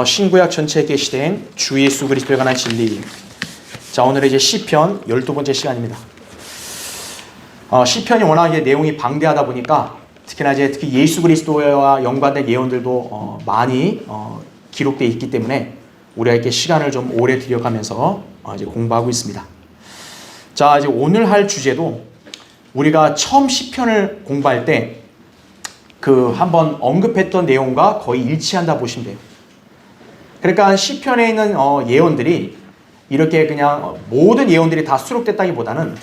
신구약 전체에 계시된 주 예수 그리스도에 관한 진리. 자, 오늘은 이제 시편 12번째 시간입니다. 시편이 워낙에 내용이 방대하다 보니까 특히 예수 그리스도와 연관된 예언들도 많이 기록되어 있기 때문에 우리가 이렇게 시간을 좀 오래 들여가면서 이제 공부하고 있습니다. 자, 이제 오늘 할 주제도 우리가 처음 시편을 공부할 때 한번 언급했던 내용과 거의 일치한다 보시면 돼요. 그러니까 시편에 있는 예언들이 이렇게 그냥 모든 예언들이 다 수록됐다기보다는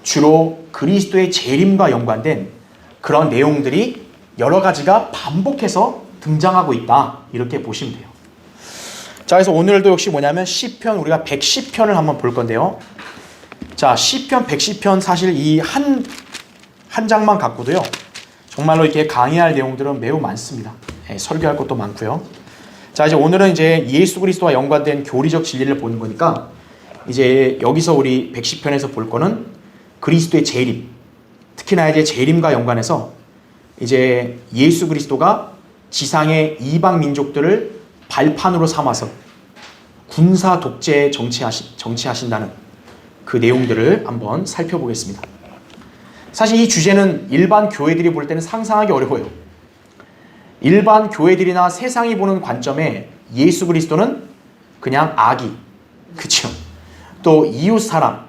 주로 그리스도의 재림과 연관된 그런 내용들이 여러 가지가 반복해서 등장하고 있다, 이렇게 보시면 돼요. 자, 그래서 오늘도 역시 뭐냐면 시편, 우리가 110편을 한번 볼 건데요. 자, 시편 110편 사실 이 한 장만 갖고도요 정말로 이렇게 강의할 내용들은 매우 많습니다. 설교할 것도 많고요. 자, 이제 오늘은 이제 예수 그리스도와 연관된 교리적 진리를 보는 거니까 이제 여기서 우리 110편에서 볼 거는 그리스도의 재림, 특히나 이제 재림과 연관해서 이제 예수 그리스도가 지상의 이방 민족들을 발판으로 삼아서 군사 독재 정치하신다는 그 내용들을 한번 살펴보겠습니다. 사실 이 주제는 일반 교회들이 볼 때는 상상하기 어려워요. 일반 교회들이나 세상이 보는 관점에 예수 그리스도는 그냥 아기, 그렇죠? 또 이웃 사람,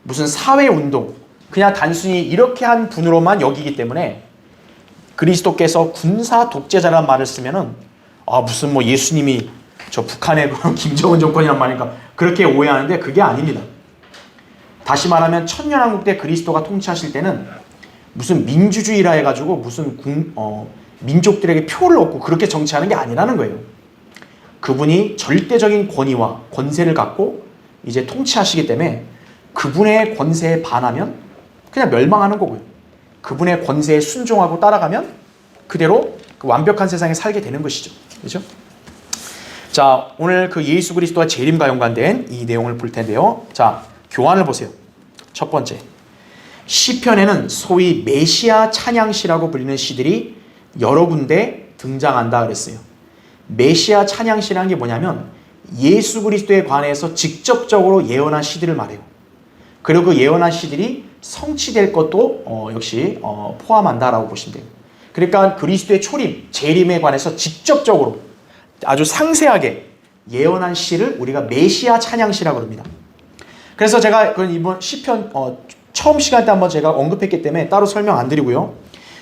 무슨 사회 운동, 그냥 단순히 이렇게 한 분으로만 여기기 때문에 그리스도께서 군사 독재자라는 말을 쓰면은 무슨 뭐 예수님이 저 북한의 김정은 정권이란 말인가 그렇게 오해하는데 그게 아닙니다. 다시 말하면 천년왕국 때 그리스도가 통치하실 때는 무슨 민주주의라 해가지고 무슨 민족들에게 표를 얻고 그렇게 정치하는 게 아니라는 거예요. 그분이 절대적인 권위와 권세를 갖고 이제 통치하시기 때문에 그분의 권세에 반하면 그냥 멸망하는 거고요. 그분의 권세에 순종하고 따라가면 그대로 그 완벽한 세상에 살게 되는 것이죠. 그렇죠? 자, 오늘 그 예수 그리스도와 재림과 연관된 이 내용을 볼 텐데요. 자, 교환을 보세요. 첫 번째, 시편에는 소위 메시아 찬양시라고 불리는 시들이 여러 군데 등장한다 그랬어요. 메시아 찬양시라는 게 뭐냐면 예수 그리스도에 관해서 직접적으로 예언한 시들을 말해요. 그리고 그 예언한 시들이 성취될 것도 역시 포함한다라고 보시면 돼요. 그러니까 그리스도의 초림, 재림에 관해서 직접적으로 아주 상세하게 예언한 시를 우리가 메시아 찬양시라고 합니다. 그래서 제가 이번 시편 처음 시간 때 한번 제가 언급했기 때문에 따로 설명 안 드리고요.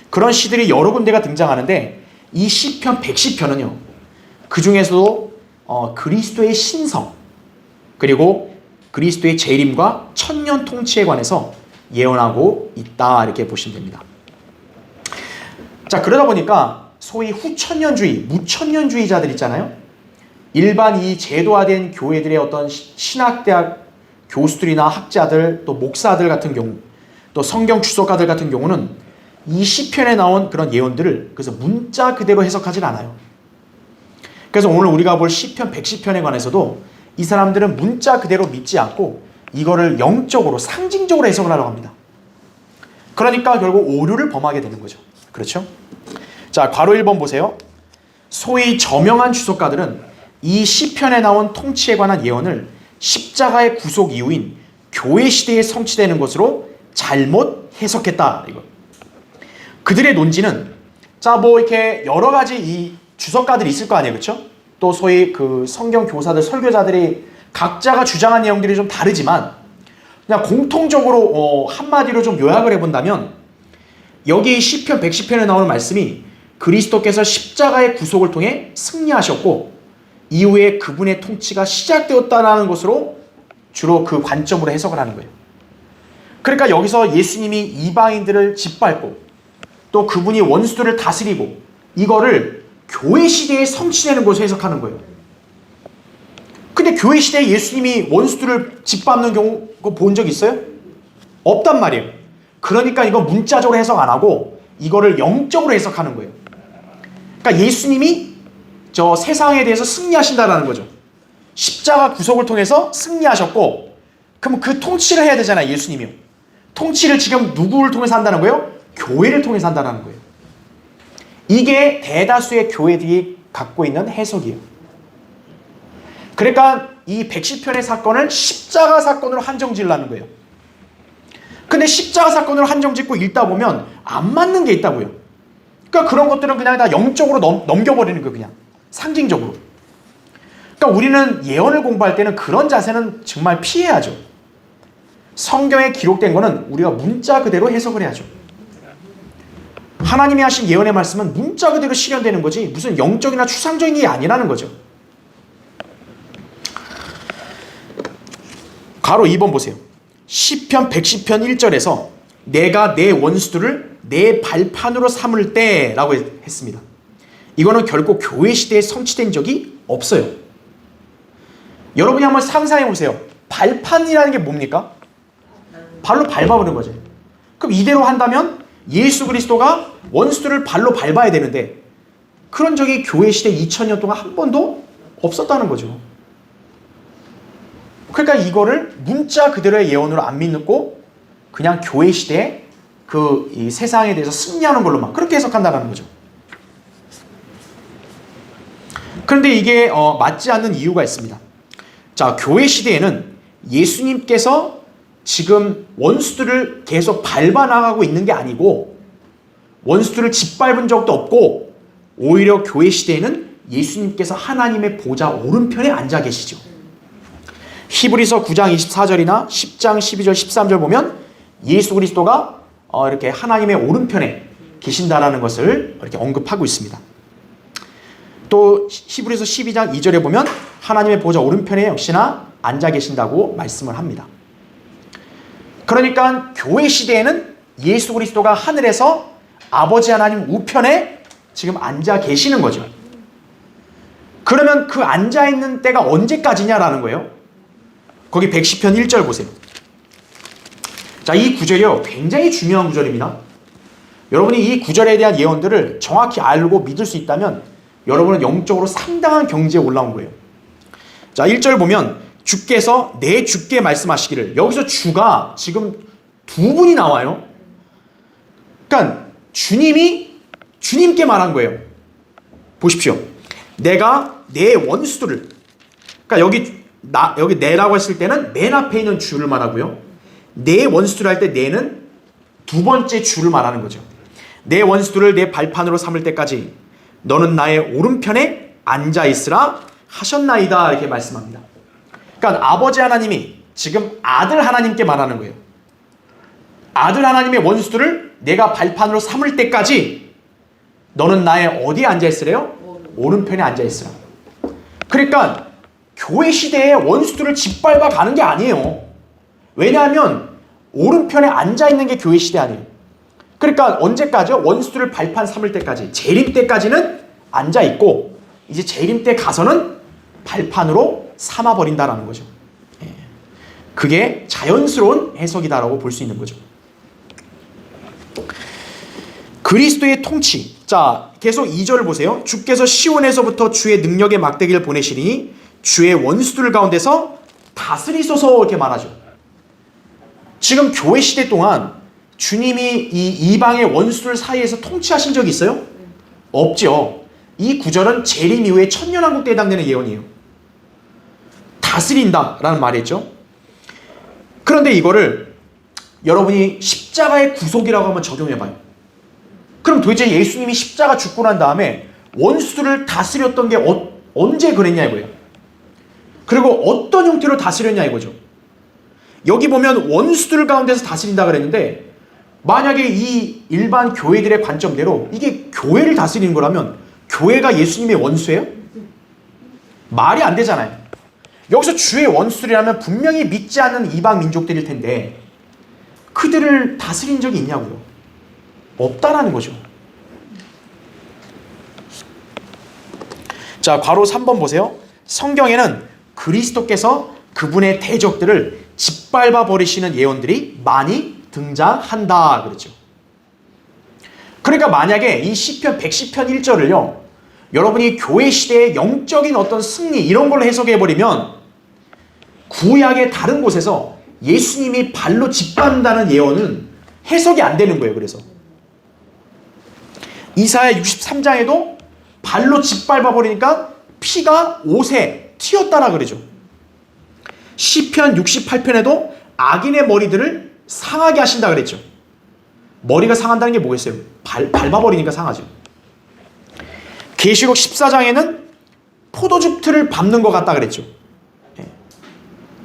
그런 시들이 여러 군데가 등장하는데 이 시편 110편은요. 그 중에서도 그리스도의 신성 그리고 그리스도의 재림과 천년 통치에 관해서 예언하고 있다, 이렇게 보시면 됩니다. 자, 그러다 보니까 소위 후천년주의, 무천년주의자들 있잖아요. 일반 이 제도화된 교회들의 어떤 신학대학 교수들이나 학자들, 또 목사들 같은 경우, 또 성경 추석가들 같은 경우는 이 시편에 나온 그런 예언들을 그래서 문자 그대로 해석하진 않아요. 그래서 오늘 우리가 볼 시편 110편에 관해서도 이 사람들은 문자 그대로 믿지 않고 이거를 영적으로, 상징적으로 해석을 하려고 합니다. 그러니까 결국 오류를 범하게 되는 거죠. 그렇죠? 자, 괄호 1번 보세요. 소위 저명한 주석가들은 이 시편에 나온 통치에 관한 예언을 십자가의 구속 이후인 교회 시대에 성취되는 것으로 잘못 해석했다, 이거. 그들의 논지는 이렇게 여러 가지 이 주석가들이 있을 거 아니에요, 그렇죠? 또 소위 그 성경 교사들, 설교자들이 각자가 주장한 내용들이 좀 다르지만 그냥 공통적으로 한마디로 좀 요약을 해본다면 여기 시편 110편에 나오는 말씀이 그리스도께서 십자가의 구속을 통해 승리하셨고 이후에 그분의 통치가 시작되었다는 것으로 주로 그 관점으로 해석을 하는 거예요. 그러니까 여기서 예수님이 이방인들을 짓밟고 또 그분이 원수들을 다스리고 이거를 교회 시대에 성취되는 것으로 해석하는 거예요. 근데 교회 시대에 예수님이 원수들을 짓밟는 경우 본 적 있어요? 없단 말이에요. 그러니까 이거 문자적으로 해석 안 하고 이거를 영적으로 해석하는 거예요. 그러니까 예수님이 저 세상에 대해서 승리하신다라는 거죠. 십자가 구속을 통해서 승리하셨고, 그럼 그 통치를 해야 되잖아요, 예수님이요. 통치를 지금 누구를 통해서 한다는 거예요? 교회를 통해서 한다는 거예요. 이게 대다수의 교회들이 갖고 있는 해석이에요. 그러니까 이 110편의 사건을 십자가 사건으로 한정지으려는 거예요. 근데 십자가 사건으로 한정짓고 읽다 보면 안 맞는 게 있다고요. 그러니까 그런 것들은 그냥 다 영적으로 넘겨버리는 거예요. 그냥 상징적으로. 그러니까 우리는 예언을 공부할 때는 그런 자세는 정말 피해야죠. 성경에 기록된 거는 우리가 문자 그대로 해석을 해야죠. 하나님이 하신 예언의 말씀은 문자 그대로 실현되는 거지 무슨 영적이나 추상적인 게 아니라는 거죠. 가로 2번 보세요. 시편 110편 1절에서 내가 내 원수들을 내 발판으로 삼을 때 라고 했습니다. 이거는 결코 교회 시대에 성취된 적이 없어요. 여러분이 한번 상상해 보세요. 발판이라는 게 뭡니까? 발로 밟아버리는 거죠. 그럼 이대로 한다면 예수 그리스도가 원수들을 발로 밟아야 되는데 그런 적이 교회 시대 2000년 동안 한 번도 없었다는 거죠. 그러니까 이거를 문자 그대로의 예언으로 안 믿고 그냥 교회 시대에 이 세상에 대해서 승리하는 걸로만 그렇게 해석한다는 거죠. 그런데 이게 맞지 않는 이유가 있습니다. 자, 교회 시대에는 예수님께서 지금 원수들을 계속 밟아나가고 있는 게 아니고 원수들을 짓밟은 적도 없고 오히려 교회 시대에는 예수님께서 하나님의 보좌 오른편에 앉아 계시죠. 히브리서 9장 24절이나 10장 12절 13절 보면 예수 그리스도가 이렇게 하나님의 오른편에 계신다라는 것을 이렇게 언급하고 있습니다. 또 히브리서 12장 2절에 보면 하나님의 보좌 오른편에 역시나 앉아 계신다고 말씀을 합니다. 그러니까 교회 시대에는 예수 그리스도가 하늘에서 아버지 하나님 우편에 지금 앉아 계시는 거죠. 그러면 그 앉아 있는 때가 언제까지냐라는 거예요. 거기 110편 1절 보세요. 자, 이 구절이요 굉장히 중요한 구절입니다. 여러분이 이 구절에 대한 예언들을 정확히 알고 믿을 수 있다면 여러분은 영적으로 상당한 경지에 올라온 거예요. 자, 1절 보면 주께서 내 주께 말씀하시기를, 여기서 주가 지금 두 분이 나와요. 그러니까 주님께 말한 거예요. 보십시오. 내가 내 원수들을, 그러니까 여기 내라고 했을 때는 맨 앞에 있는 주를 말하고요. 내 원수들 할 때 내는 두 번째 주를 말하는 거죠. 내 원수들을 내 발판으로 삼을 때까지 너는 나의 오른편에 앉아 있으라 하셨나이다 이렇게 말씀합니다. 그러니까 아버지 하나님이 지금 아들 하나님께 말하는 거예요. 아들 하나님의 원수들을 내가 발판으로 삼을 때까지 너는 나의 어디에 앉아 있으래요? 오른편에 앉아 있으라. 그러니까 교회 시대에 원수들을 짓밟아 가는 게 아니에요. 왜냐하면 오른편에 앉아 있는 게 교회 시대 아니에요. 그러니까 언제까지요? 원수들을 발판 삼을 때까지, 재림 때까지는 앉아 있고 이제 재림 때 가서는 발판으로 삼아 버린다라는 거죠. 그게 자연스러운 해석이다라고 볼 수 있는 거죠. 그리스도의 통치. 자, 계속 2절을 보세요. 주께서 시온에서부터 주의 능력의 막대기를 보내시니 주의 원수들 가운데서 다스리소서 이렇게 말하죠. 지금 교회 시대 동안 주님이 이 이방의 원수들 사이에서 통치하신 적이 있어요? 없죠. 이 구절은 재림 이후에 천년왕국 때 해당되는 예언이에요. 다스린다라는 말이죠. 그런데 이거를 여러분이 십자가의 구속이라고 한번 적용해봐요. 그럼 도대체 예수님이 십자가 죽고 난 다음에 원수들을 다스렸던 게 언제 그랬냐 이거예요. 그리고 어떤 형태로 다스렸냐 이거죠. 여기 보면 원수들 가운데서 다스린다 그랬는데 만약에 이 일반 교회들의 관점대로 이게 교회를 다스리는 거라면 교회가 예수님의 원수예요? 말이 안 되잖아요. 여기서 주의 원수들이라면 분명히 믿지 않는 이방 민족들일 텐데 그들을 다스린 적이 있냐고요? 없다라는 거죠. 자, 괄호 3번 보세요. 성경에는 그리스도께서 그분의 대적들을 짓밟아 버리시는 예언들이 많이 등장한다 그러죠. 그러니까 만약에 이 시편 110편 1절을요 여러분이 교회 시대의 영적인 어떤 승리 이런 걸로 해석해 버리면 구약의 다른 곳에서 예수님이 발로 짓밟는다는 예언은 해석이 안 되는 거예요. 그래서 이사야 63장에도 발로 짓밟아 버리니까 피가 옷에 튀었다라 그러죠. 시편 68편에도 악인의 머리들을 상하게 하신다 그랬죠. 머리가 상한다는 게 뭐겠어요? 밟아버리니까 상하죠. 계시록 14장에는 포도즙 틀을 밟는 것 같다 그랬죠.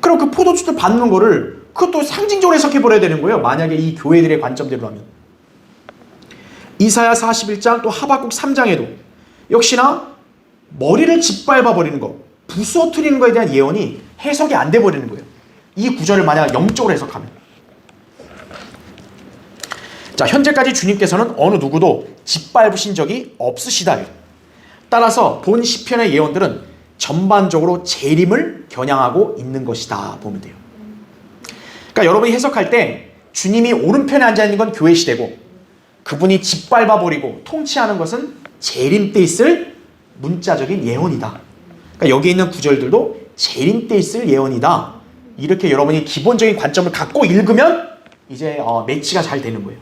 그럼 그 포도즙 틀 밟는 거를 그것도 상징적으로 해석해버려야 되는 거예요. 만약에 이 교회들의 관점대로 하면. 이사야 41장 또 하박국 3장에도 역시나 머리를 짓밟아버리는 거, 부서뜨리는 거에 대한 예언이 해석이 안 돼버리는 거예요. 이 구절을 만약 영적으로 해석하면. 자, 현재까지 주님께서는 어느 누구도 짓밟으신 적이 없으시다. 따라서 본 시편의 예언들은 전반적으로 재림을 겨냥하고 있는 것이다 보면 돼요. 그러니까 여러분이 해석할 때 주님이 오른편에 앉아있는 건 교회 시대고 그분이 짓밟아버리고 통치하는 것은 재림 때 있을 문자적인 예언이다. 그러니까 여기 있는 구절들도 재림 때 있을 예언이다. 이렇게 여러분이 기본적인 관점을 갖고 읽으면 이제 매치가 잘 되는 거예요.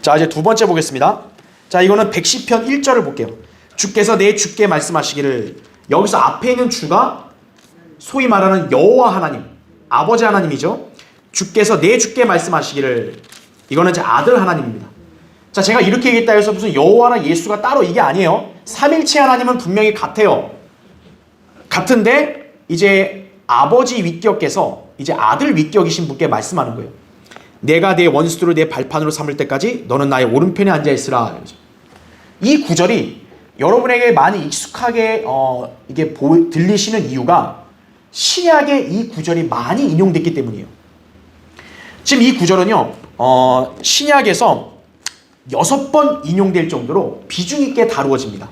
자, 이제 두 번째 보겠습니다. 자, 이거는 110편 1절을 볼게요. 주께서 내 주께 말씀하시기를. 여기서 앞에 있는 주가 소위 말하는 여호와 하나님, 아버지 하나님이죠. 주께서 내 주께 말씀하시기를. 이거는 제 아들 하나님입니다. 자, 제가 이렇게 얘기했다 해서 무슨 여호와나 예수가 따로 이게 아니에요. 삼일체 하나님은 분명히 같아요. 같은데 이제 아버지 위격께서 이제 아들 위격이신 분께 말씀하는 거예요. 내가 내 원수들을 내 발판으로 삼을 때까지 너는 나의 오른편에 앉아있으라. 이 구절이 여러분에게 많이 익숙하게 이게 들리시는 이유가 신약에 이 구절이 많이 인용됐기 때문이에요. 지금 이 구절은요, 신약에서 6번 인용될 정도로 비중 있게 다루어집니다.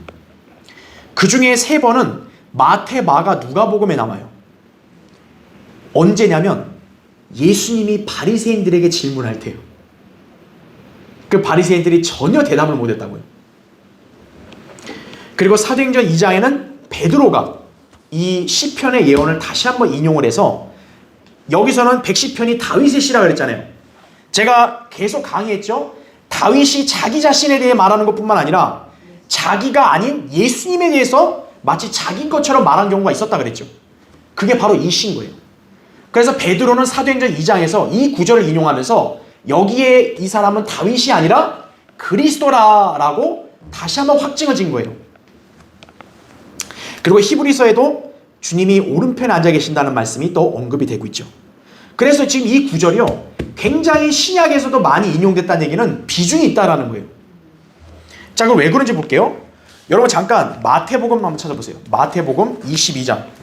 그 중에 3번은 마태, 마가, 누가복음에 나와요. 언제냐면 예수님이 바리새인들에게 질문할 때요. 그 바리새인들이 전혀 대답을 못했다고요. 그리고 사도행전 2장에는 베드로가 이 시편의 예언을 다시 한번 인용을 해서 여기서는 110편이 다윗의 시라 그랬잖아요. 제가 계속 강의했죠. 다윗이 자기 자신에 대해 말하는 것뿐만 아니라 자기가 아닌 예수님에 대해서 마치 자기 것처럼 말한 경우가 있었다 그랬죠. 그게 바로 이 시인 거예요. 그래서 베드로는 사도행전 2장에서 이 구절을 인용하면서 여기에 이 사람은 다윗이 아니라 그리스도라라고 다시 한번 확증을 진 거예요. 그리고 히브리서에도 주님이 오른편에 앉아 계신다는 말씀이 또 언급이 되고 있죠. 그래서 지금 이 구절이요, 굉장히 신약에서도 많이 인용됐다는 얘기는 비중이 있다라는 거예요. 자, 그럼 왜 그런지 볼게요. 여러분 잠깐 마태복음 한번 찾아보세요. 마태복음 22장.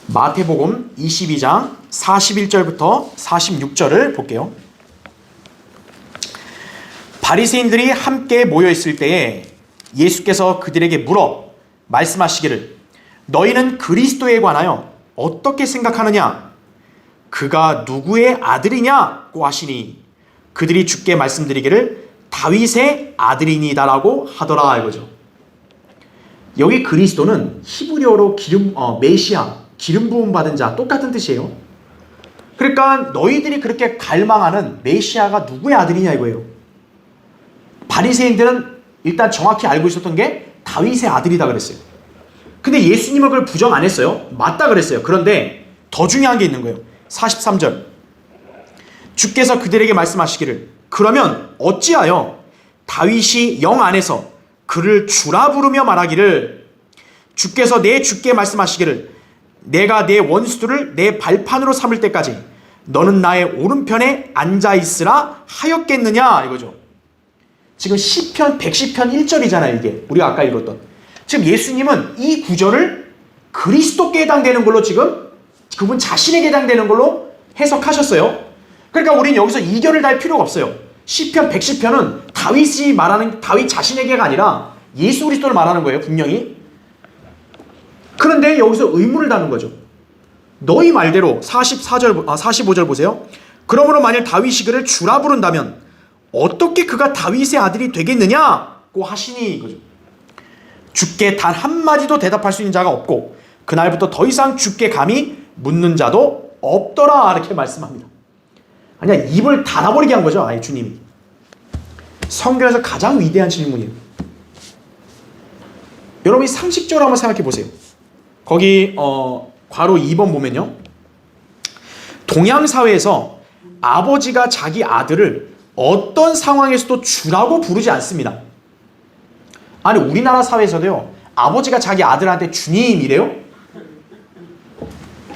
마태복음 22장 41절부터 46절을 볼게요. 바리새인들이 함께 모여 있을 때에 예수께서 그들에게 물어 말씀하시기를 너희는 그리스도에 관하여 어떻게 생각하느냐? 그가 누구의 아들이냐고 하시니 그들이 주께 말씀드리기를 다윗의 아들이니다라고 하더라 이거죠. 여기 그리스도는 히브리어로 메시아, 기름 부음 받은 자 똑같은 뜻이에요. 그러니까 너희들이 그렇게 갈망하는 메시아가 누구의 아들이냐 이거예요. 바리새인들은 일단 정확히 알고 있었던 게 다윗의 아들이다 그랬어요. 근데 예수님은 그걸 부정 안 했어요. 맞다 그랬어요. 그런데 더 중요한 게 있는 거예요. 43절. 주께서 그들에게 말씀하시기를 그러면 어찌하여 다윗이 영 안에서 그를 주라 부르며 말하기를 주께서 내 주께 말씀하시기를 내가 내 원수들을 내 발판으로 삼을 때까지 너는 나의 오른편에 앉아있으라 하였겠느냐 이거죠. 지금 시편 110편 1절이잖아요. 이게 우리가 아까 읽었던. 지금 예수님은 이 구절을 그리스도께 해당되는 걸로 지금 그분 자신에게 해당되는 걸로 해석하셨어요. 그러니까 우리는 여기서 이견을 달 필요가 없어요. 시편 110편은 다윗이 말하는 다윗 자신에게가 아니라 예수 그리스도를 말하는 거예요. 분명히. 그런데 여기서 의문을 다는 거죠. 너희 말대로 45절 보세요. 그러므로 만일 다윗이 그를 주라 부른다면 어떻게 그가 다윗의 아들이 되겠느냐고 하시니 이거죠. 주께 단 한마디도 대답할 수 있는 자가 없고 그날부터 더 이상 주께 감히 묻는 자도 없더라 이렇게 말씀합니다. 아니야, 입을 닫아버리게 한 거죠. 아예 주님이. 성경에서 가장 위대한 질문이에요. 여러분이 상식적으로 한번 생각해 보세요. 거기 괄호 2번 보면요, 동양 사회에서 아버지가 자기 아들을 어떤 상황에서도 주라고 부르지 않습니다. 아니, 우리나라 사회에서도요, 아버지가 자기 아들한테 주님이래요?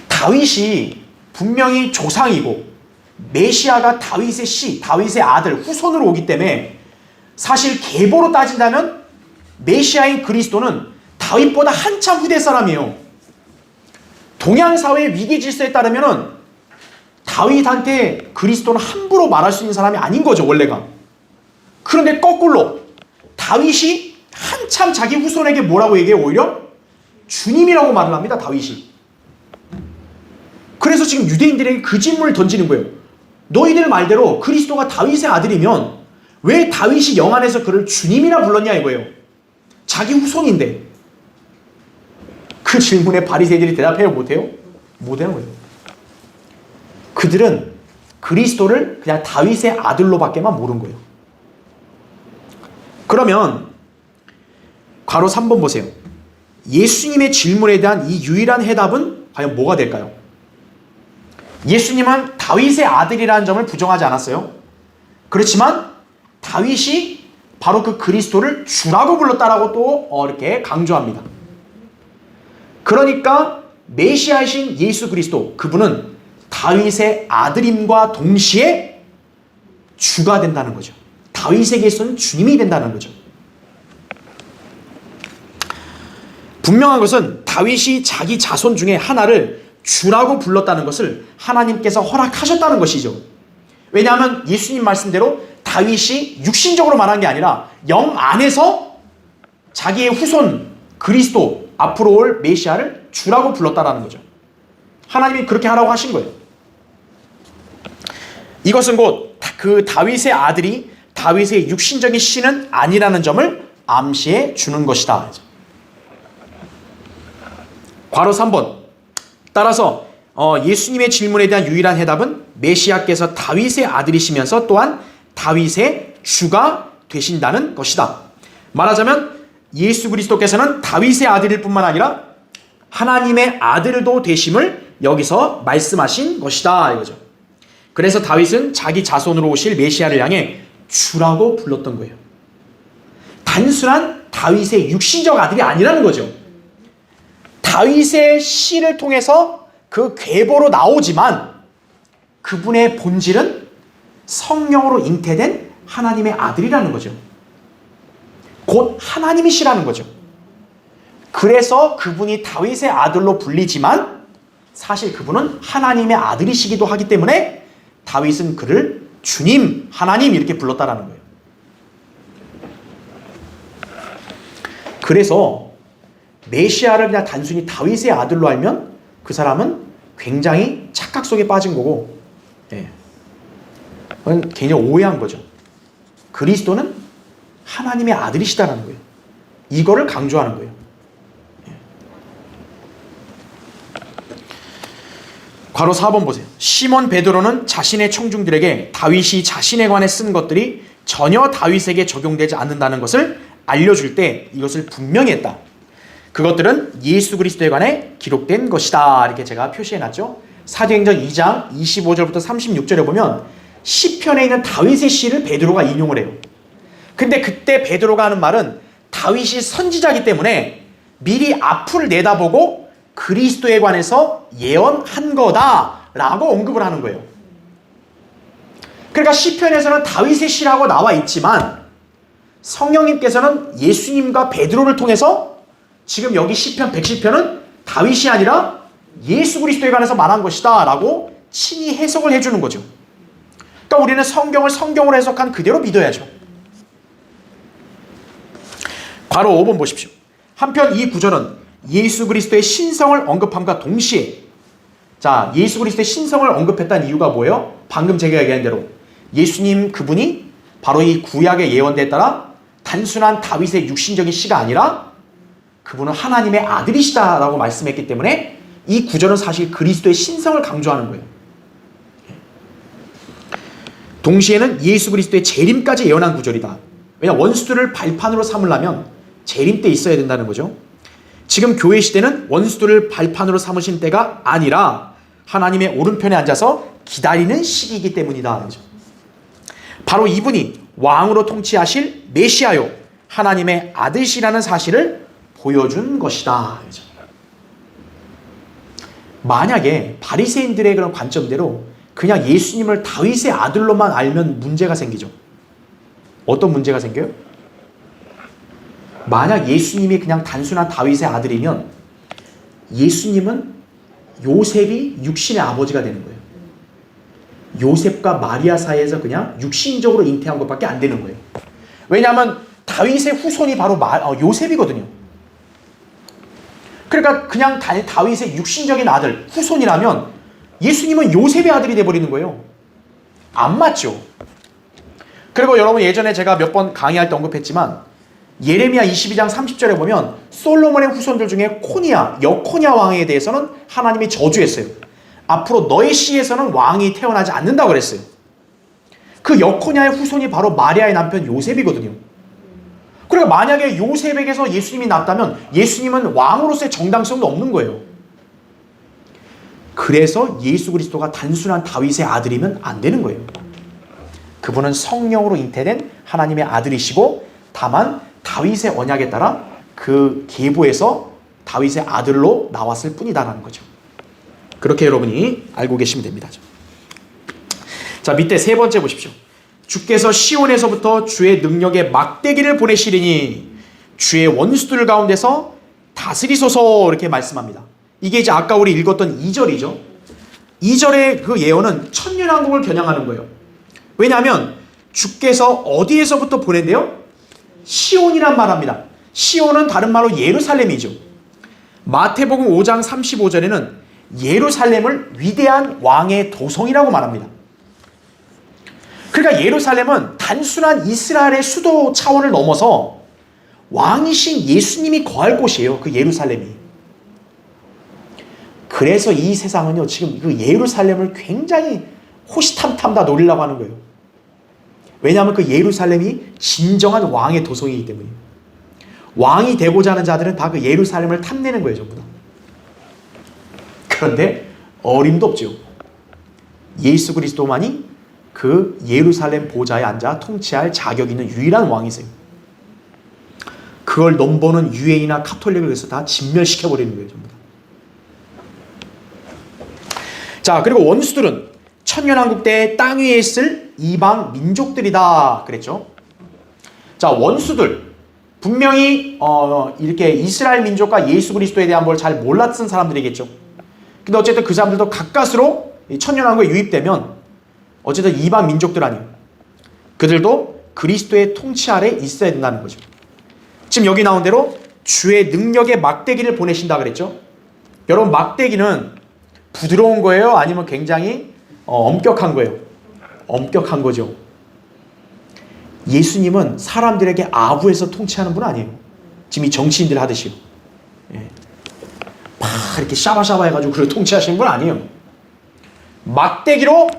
다윗이 분명히 조상이고 메시아가 다윗의 씨, 다윗의 아들, 후손으로 오기 때문에 사실 계보로 따진다면 메시아인 그리스도는 다윗보다 한참 후대 사람이에요. 동양 사회의 위계 질서에 따르면 다윗한테 그리스도는 함부로 말할 수 있는 사람이 아닌 거죠, 원래가. 그런데 거꾸로 다윗이 한참 자기 후손에게 뭐라고 얘기해요? 오히려 주님이라고 말을 합니다, 다윗이. 그래서 지금 유대인들에게 그 질문을 던지는 거예요. 너희들 말대로 그리스도가 다윗의 아들이면 왜 다윗이 영안에서 그를 주님이라 불렀냐 이거예요. 자기 후손인데. 그 질문에 바리새인들이 대답해요? 못해요? 못하는 거예요. 그들은 그리스도를 그냥 다윗의 아들로밖에만 모르는 거예요. 그러면 괄호 3번 보세요. 예수님의 질문에 대한 이 유일한 해답은 과연 뭐가 될까요? 예수님은 다윗의 아들이라는 점을 부정하지 않았어요. 그렇지만 다윗이 바로 그 그리스도를 주라고 불렀다라고 또 이렇게 강조합니다. 그러니까 메시아이신 예수 그리스도, 그분은 다윗의 아들임과 동시에 주가 된다는 거죠. 다윗에게서는 주님이 된다는 거죠. 분명한 것은 다윗이 자기 자손 중에 하나를 주라고 불렀다는 것을 하나님께서 허락하셨다는 것이죠. 왜냐하면 예수님 말씀대로 다윗이 육신적으로 말한 게 아니라 영 안에서 자기의 후손 그리스도, 앞으로 올 메시아를 주라고 불렀다라는 거죠. 하나님이 그렇게 하라고 하신 거예요. 이것은 곧 그 다윗의 아들이 다윗의 육신적인 씨는 아니라는 점을 암시해 주는 것이다. 괄호 3번. 따라서 예수님의 질문에 대한 유일한 해답은 메시아께서 다윗의 아들이시면서 또한 다윗의 주가 되신다는 것이다. 말하자면 예수 그리스도께서는 다윗의 아들일 뿐만 아니라 하나님의 아들도 되심을 여기서 말씀하신 것이다 이거죠. 그래서 다윗은 자기 자손으로 오실 메시아를 향해 주라고 불렀던 거예요. 단순한 다윗의 육신적 아들이 아니라는 거죠. 다윗의 씨를 통해서 그 계보로 나오지만 그분의 본질은 성령으로 잉태된 하나님의 아들이라는 거죠. 곧 하나님이시라는 거죠. 그래서 그분이 다윗의 아들로 불리지만 사실 그분은 하나님의 아들이시기도 하기 때문에 다윗은 그를 주님, 하나님 이렇게 불렀다라는 거예요. 그래서 메시아를 그냥 단순히 다윗의 아들로 알면 그 사람은 굉장히 착각 속에 빠진 거고, 그건 괜히 오해한 거죠. 그리스도는 하나님의 아들이시다라는 거예요. 이거를 강조하는 거예요. 괄호 4번 보세요. 시몬 베드로는 자신의 청중들에게 다윗이 자신에 관해 쓴 것들이 전혀 다윗에게 적용되지 않는다는 것을 알려줄 때 이것을 분명히 했다. 그것들은 예수 그리스도에 관해 기록된 것이다. 이렇게 제가 표시해놨죠. 사도행전 2장 25절부터 36절에 보면 시편에 있는 다윗의 시를 베드로가 인용을 해요. 근데 그때 베드로가 하는 말은 다윗이 선지자이기 때문에 미리 앞을 내다보고 그리스도에 관해서 예언한 거다라고 언급을 하는 거예요. 그러니까 시편에서는 다윗의 시라고 나와 있지만 성령님께서는 예수님과 베드로를 통해서 지금 여기 시편 110편은 다윗이 아니라 예수 그리스도에 관해서 말한 것이다 라고 친히 해석을 해주는 거죠. 그러니까 우리는 성경을 성경으로 해석한 그대로 믿어야죠. 괄호 5번 보십시오. 한편 이 구절은 예수 그리스도의 신성을 언급함과 동시에, 자, 예수 그리스도의 신성을 언급했다는 이유가 뭐예요? 방금 제가 얘기한 대로 예수님 그분이 바로 이 구약의 예언대에 따라 단순한 다윗의 육신적인 씨가 아니라 그분은 하나님의 아들이시다라고 말씀했기 때문에 이 구절은 사실 그리스도의 신성을 강조하는 거예요. 동시에는 예수 그리스도의 재림까지 예언한 구절이다. 왜냐하면 원수들을 발판으로 삼으려면 재림 때 있어야 된다는 거죠. 지금 교회 시대는 원수들을 발판으로 삼으신 때가 아니라 하나님의 오른편에 앉아서 기다리는 시기이기 때문이다. 그렇죠? 바로 이분이 왕으로 통치하실 메시아요 하나님의 아들이라는 사실을 보여준 것이다. 그렇죠? 만약에 바리새인들의 그런 관점대로 그냥 예수님을 다윗의 아들로만 알면 문제가 생기죠. 어떤 문제가 생겨요? 만약 예수님이 그냥 단순한 다윗의 아들이면 예수님은 요셉이 육신의 아버지가 되는 거예요. 요셉과 마리아 사이에서 그냥 육신적으로 잉태한 것밖에 안 되는 거예요. 왜냐하면 다윗의 후손이 바로 요셉이거든요. 그러니까 그냥 다윗의 육신적인 아들, 후손이라면 예수님은 요셉의 아들이 돼버리는 거예요. 안 맞죠? 그리고 여러분 예전에 제가 몇 번 강의할 때 언급했지만 예레미야 22장 30절에 보면 솔로몬의 후손들 중에 여코냐 왕에 대해서는 하나님이 저주했어요. 앞으로 너의 씨에서는 왕이 태어나지 않는다고 그랬어요. 그 여코냐의 후손이 바로 마리아의 남편 요셉이거든요. 그러니까 만약에 요셉에게서 예수님이 났다면 예수님은 왕으로서의 정당성도 없는 거예요. 그래서 예수 그리스도가 단순한 다윗의 아들이면 안 되는 거예요. 그분은 성령으로 잉태된 하나님의 아들이시고 다만 다윗의 언약에 따라 그 계보에서 다윗의 아들로 나왔을 뿐이다라는 거죠. 그렇게 여러분이 알고 계시면 됩니다. 자, 밑에 세 번째 보십시오. 주께서 시온에서부터 주의 능력의 막대기를 보내시리니 주의 원수들 가운데서 다스리소서 이렇게 말씀합니다. 이게 이제 아까 우리 읽었던 2절이죠. 2절의 그 예언은 천년왕국을 겨냥하는 거예요. 왜냐하면 주께서 어디에서부터 보낸대요? 시온이란 말합니다. 시온은 다른 말로 예루살렘이죠. 마태복음 5장 35절에는 예루살렘을 위대한 왕의 도성이라고 말합니다. 그러니까 예루살렘은 단순한 이스라엘의 수도 차원을 넘어서 왕이신 예수님이 거할 곳이에요. 그 예루살렘이. 그래서 이 세상은요 지금 그 예루살렘을 굉장히 호시탐탐 다 노리려고 하는 거예요. 왜냐하면 그 예루살렘이 진정한 왕의 도성이기 때문이에요. 왕이 되고자 하는 자들은 다 그 예루살렘을 탐내는 거예요, 전부 다. 그런데 어림도 없죠. 예수 그리스도만이 그 예루살렘 보좌에 앉아 통치할 자격 있는 유일한 왕이세요. 그걸 넘보는 유대인이나 카톨릭을 그래서 다 진멸시켜버리는 거예요, 전부 다. 자, 그리고 원수들은 천년왕국 때 땅 위에 있을 이방 민족들이다 그랬죠. 자, 원수들 분명히 이렇게 이스라엘 민족과 예수 그리스도에 대한 걸 잘 몰랐던 사람들이겠죠. 근데 어쨌든 그 사람들도 가까스로 천년왕국에 유입되면 어쨌든 이방 민족들 아니에요. 그들도 그리스도의 통치 아래 있어야 된다는 거죠. 지금 여기 나온 대로 주의 능력의 막대기를 보내신다 그랬죠. 여러분 막대기는 부드러운 거예요? 아니면 굉장히 엄격한 거예요? 엄격한 거죠. 예수님은 사람들에게 아부해서 통치하는 분 아니에요. 지금 이 정치인들 하듯이요. 예. 막 이렇게 샤바샤바 해가지고 그걸 통치하시는 분 아니에요. 막대기로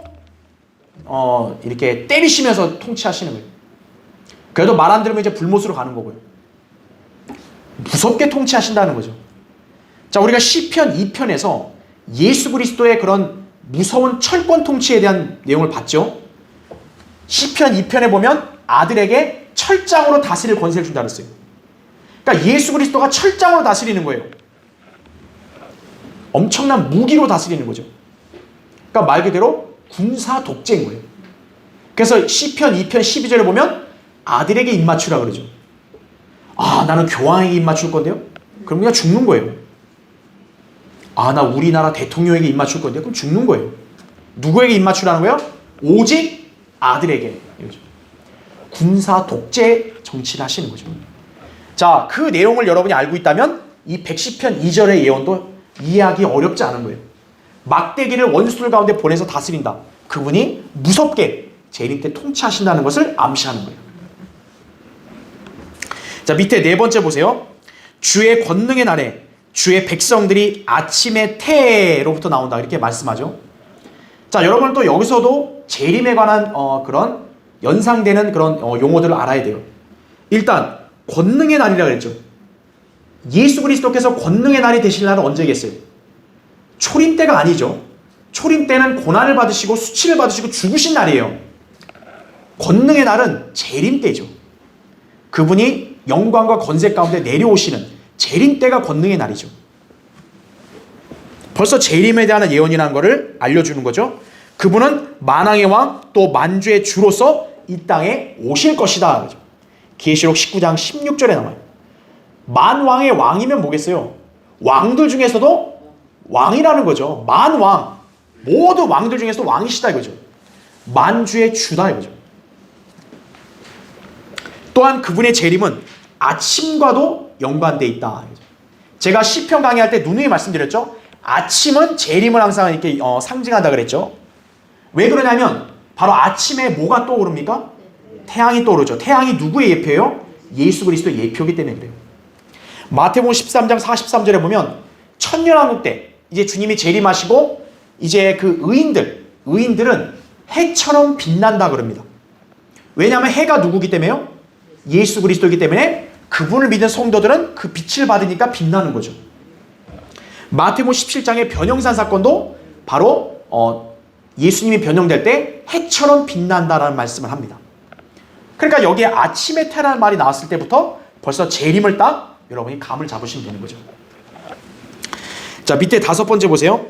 이렇게 때리시면서 통치하시는 거예요. 그래도 말 안 들으면 이제 불못으로 가는 거고요. 무섭게 통치하신다는 거죠. 자, 우리가 시편 2편에서 예수 그리스도의 그런 무서운 철권 통치에 대한 내용을 봤죠. 시편 2편에 보면 아들에게 철장으로 다스릴 권세를 준다 그랬어요. 그러니까 예수 그리스도가 철장으로 다스리는 거예요. 엄청난 무기로 다스리는 거죠. 그러니까 말 그대로 군사 독재인 거예요. 그래서 시편 2편 12절에 보면 아들에게 입맞추라 그러죠. 아, 나는 교황에게 입맞출 건데요? 그럼 그냥 죽는 거예요. 아, 나 우리나라 대통령에게 입맞출 건데 그럼 죽는 거예요. 누구에게 입맞추라는 거예요? 오직 아들에게. 군사 독재 정치를 하시는 거죠. 자, 그 내용을 여러분이 알고 있다면 이 110편 2절의 예언도 이해하기 어렵지 않은 거예요. 막대기를 원수들 가운데 보내서 다스린다. 그분이 무섭게 재림 때 통치하신다는 것을 암시하는 거예요. 자, 밑에 네 번째 보세요. 주의 권능의 날에 주의 백성들이 아침의 태로부터 나온다 이렇게 말씀하죠. 자, 여러분 또 여기서도 재림에 관한 그런 연상되는 그런 용어들을 알아야 돼요. 일단 권능의 날이라 그랬죠. 예수 그리스도께서 권능의 날이 되실 날은 언제겠어요? 초림 때가 아니죠. 초림 때는 고난을 받으시고 수치를 받으시고 죽으신 날이에요. 권능의 날은 재림 때죠. 그분이 영광과 권세 가운데 내려오시는 재림 때가 권능의 날이죠. 벌써 재림에 대한 예언이라는 것을 알려주는 거죠. 그분은 만왕의 왕 또 만주의 주로서 이 땅에 오실 것이다. 계시록 19장 16절에 나와요. 만왕의 왕이면 뭐겠어요? 왕들 중에서도 왕이라는 거죠. 만왕. 모두 왕들 중에서 왕이시다 이거죠. 만주의 주다 이거죠. 또한 그분의 재림은 아침과도 연관되어 있다. 제가 시편 강의할 때 누누이 말씀드렸죠. 아침은 재림을 항상 이렇게 상징한다 그랬죠. 왜 그러냐면 바로 아침에 뭐가 떠오릅니까? 태양이 떠오르죠. 태양이 누구의 예표예요? 예수 그리스도의 예표이기 때문에 그래요. 마태복음 13장 43절에 보면 천년왕국 때 이제 주님이 재림하시고 이제 그 의인들은 해처럼 빛난다 그럽니다. 왜냐하면 해가 누구기 때문에요? 예수 그리스도이기 때문에 그분을 믿는 성도들은 그 빛을 받으니까 빛나는 거죠. 마태복음 17장의 변형산 사건도 바로 예수님이 변형될 때 해처럼 빛난다라는 말씀을 합니다. 그러니까 여기에 아침에 태라는 말이 나왔을 때부터 벌써 재림을 딱 여러분이 감을 잡으시면 되는 거죠. 자, 밑에 5번째 보세요.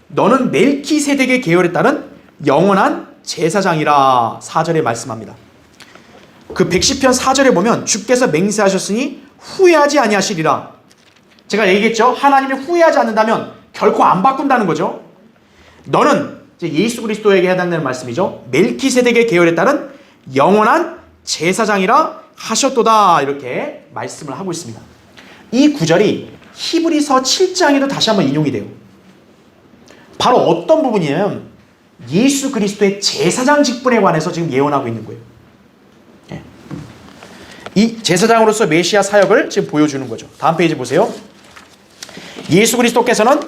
너는 멜키세덱의 계열에 따른 영원한 제사장이라 4절에 말씀합니다. 그 110편 4절에 보면 주께서 맹세하셨으니 후회하지 아니하시리라. 제가 얘기했죠. 하나님이 후회하지 않는다면 결코 안 바꾼다는 거죠. 너는 이제 예수 그리스도에게 해당되는 말씀이죠. 멜키세덱의 계열에 따른 영원한 제사장이라 하셨도다 이렇게 말씀을 하고 있습니다. 이 구절이 히브리서 7장에도 다시 한번 인용이 돼요. 바로 어떤 부분이냐면 예수 그리스도의 제사장 직분에 관해서 지금 예언하고 있는 거예요. 이 제사장으로서 메시아 사역을 지금 보여주는 거죠. 다음 페이지 보세요. 예수 그리스도께서는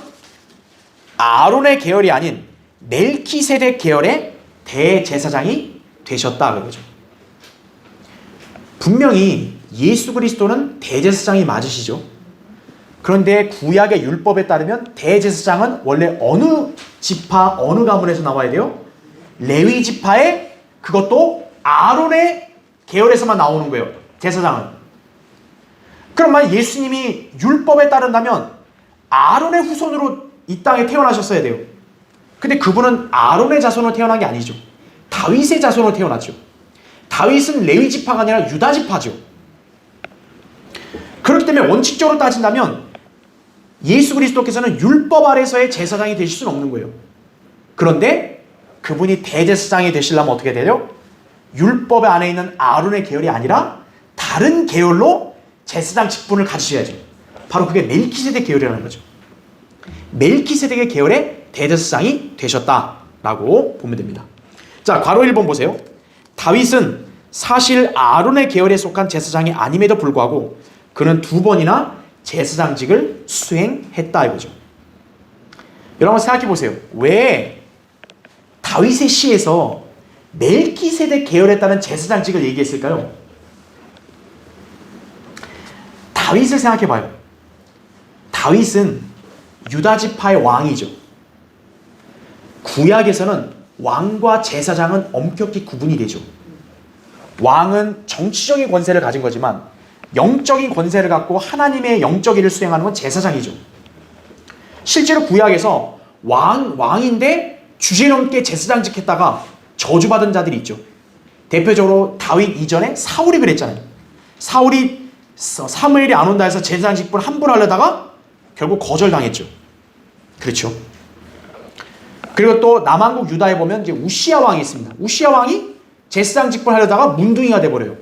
아론의 계열이 아닌 멜키세덱 계열의 대제사장이 되셨다 그러죠. 분명히 예수 그리스도는 대제사장이 맞으시죠. 그런데 구약의 율법에 따르면 대제사장은 원래 어느 지파 어느 가문에서 나와야 돼요? 레위 지파의 그것도 아론의 계열에서만 나오는 거예요. 제사장은. 그럼 만약 예수님이 율법에 따른다면 아론의 후손으로 이 땅에 태어나셨어야 돼요. 근데 그분은 아론의 자손으로 태어난 게 아니죠. 다윗의 자손으로 태어났죠. 다윗은 레위 지파가 아니라 유다 지파죠. 그렇기 때문에 원칙적으로 따진다면 예수 그리스도께서는 율법 아래서의 제사장이 되실 수는 없는 거예요. 그런데 그분이 대제사장이 되시려면 어떻게 돼요? 율법 안에 있는 아론의 계열이 아니라 다른 계열로 제사장 직분을 가지셔야죠. 바로 그게 멜키세덱 계열이라는 거죠. 멜키세덱의 계열의 대제사장이 되셨다라고 보면 됩니다. 자, 괄호 1번 보세요. 다윗은 사실 아론의 계열에 속한 제사장이 아님에도 불구하고 그는 2번이나 제사장직을 수행했다 이거죠. 여러분 생각해 보세요. 왜 다윗의 시에서 멜키세덱 계열에 따른 제사장직을 얘기했을까요? 다윗을 생각해 봐요. 다윗은 유다 지파의 왕이죠. 구약에서는 왕과 제사장은 엄격히 구분이 되죠. 왕은 정치적인 권세를 가진 거지만 영적인 권세를 갖고 하나님의 영적 일을 수행하는 건 제사장이죠. 실제로 구약에서 왕인데 주제넘게 제사장직 했다가 저주받은 자들이 있죠. 대표적으로 다윗 이전에 사울이 그랬잖아요. 사울이 사무엘이 안 온다 해서 제사장 직분을 함부로 하려다가 결국 거절당했죠. 그렇죠. 그리고 또 남한국 유다에 보면 이제 우시야 왕이 있습니다. 우시야 왕이 제사장 직분을 하려다가 문둥이가 돼버려요.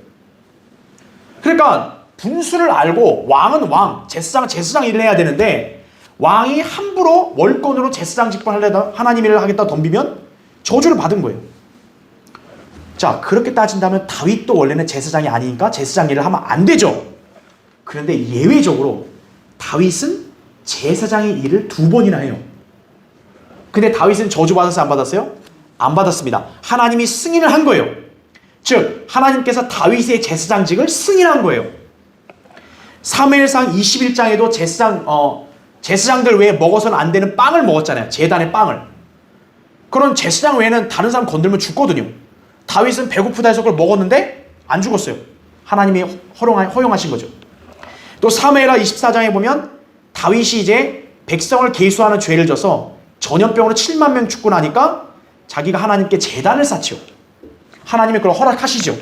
그러니까 분수를 알고 왕은 왕, 제사장 일을 해야 되는데 왕이 함부로 월권으로 제사장 직분을 하려다 하나님 일을 하겠다 덤비면 저주를 받은 거예요. 자, 그렇게 따진다면 다윗도 원래는 제사장이 아니니까 제사장 일을 하면 안 되죠. 그런데 예외적으로 다윗은 제사장의 일을 2번이나 해요. 근데 다윗은 저주받았어요? 안 받았어요? 안 받았습니다. 하나님이 승인을 한 거예요. 즉 하나님께서 다윗의 제사장직을 승인한 거예요. 사무엘상 21장에도 제사장들 외에 먹어서는 안 되는 빵을 먹었잖아요. 제단의 빵을. 그런 제사장 외에는 다른 사람 건들면 죽거든요. 다윗은 배고프다 해서 그걸 먹었는데 안 죽었어요. 하나님이 허용하신 거죠. 또 사무엘하 24장에 보면 다윗이 이제 백성을 계수하는 죄를 져서 전염병으로 7만 명 죽고 나니까 자기가 하나님께 제단을 쌓지요. 하나님이 그걸 허락하시죠.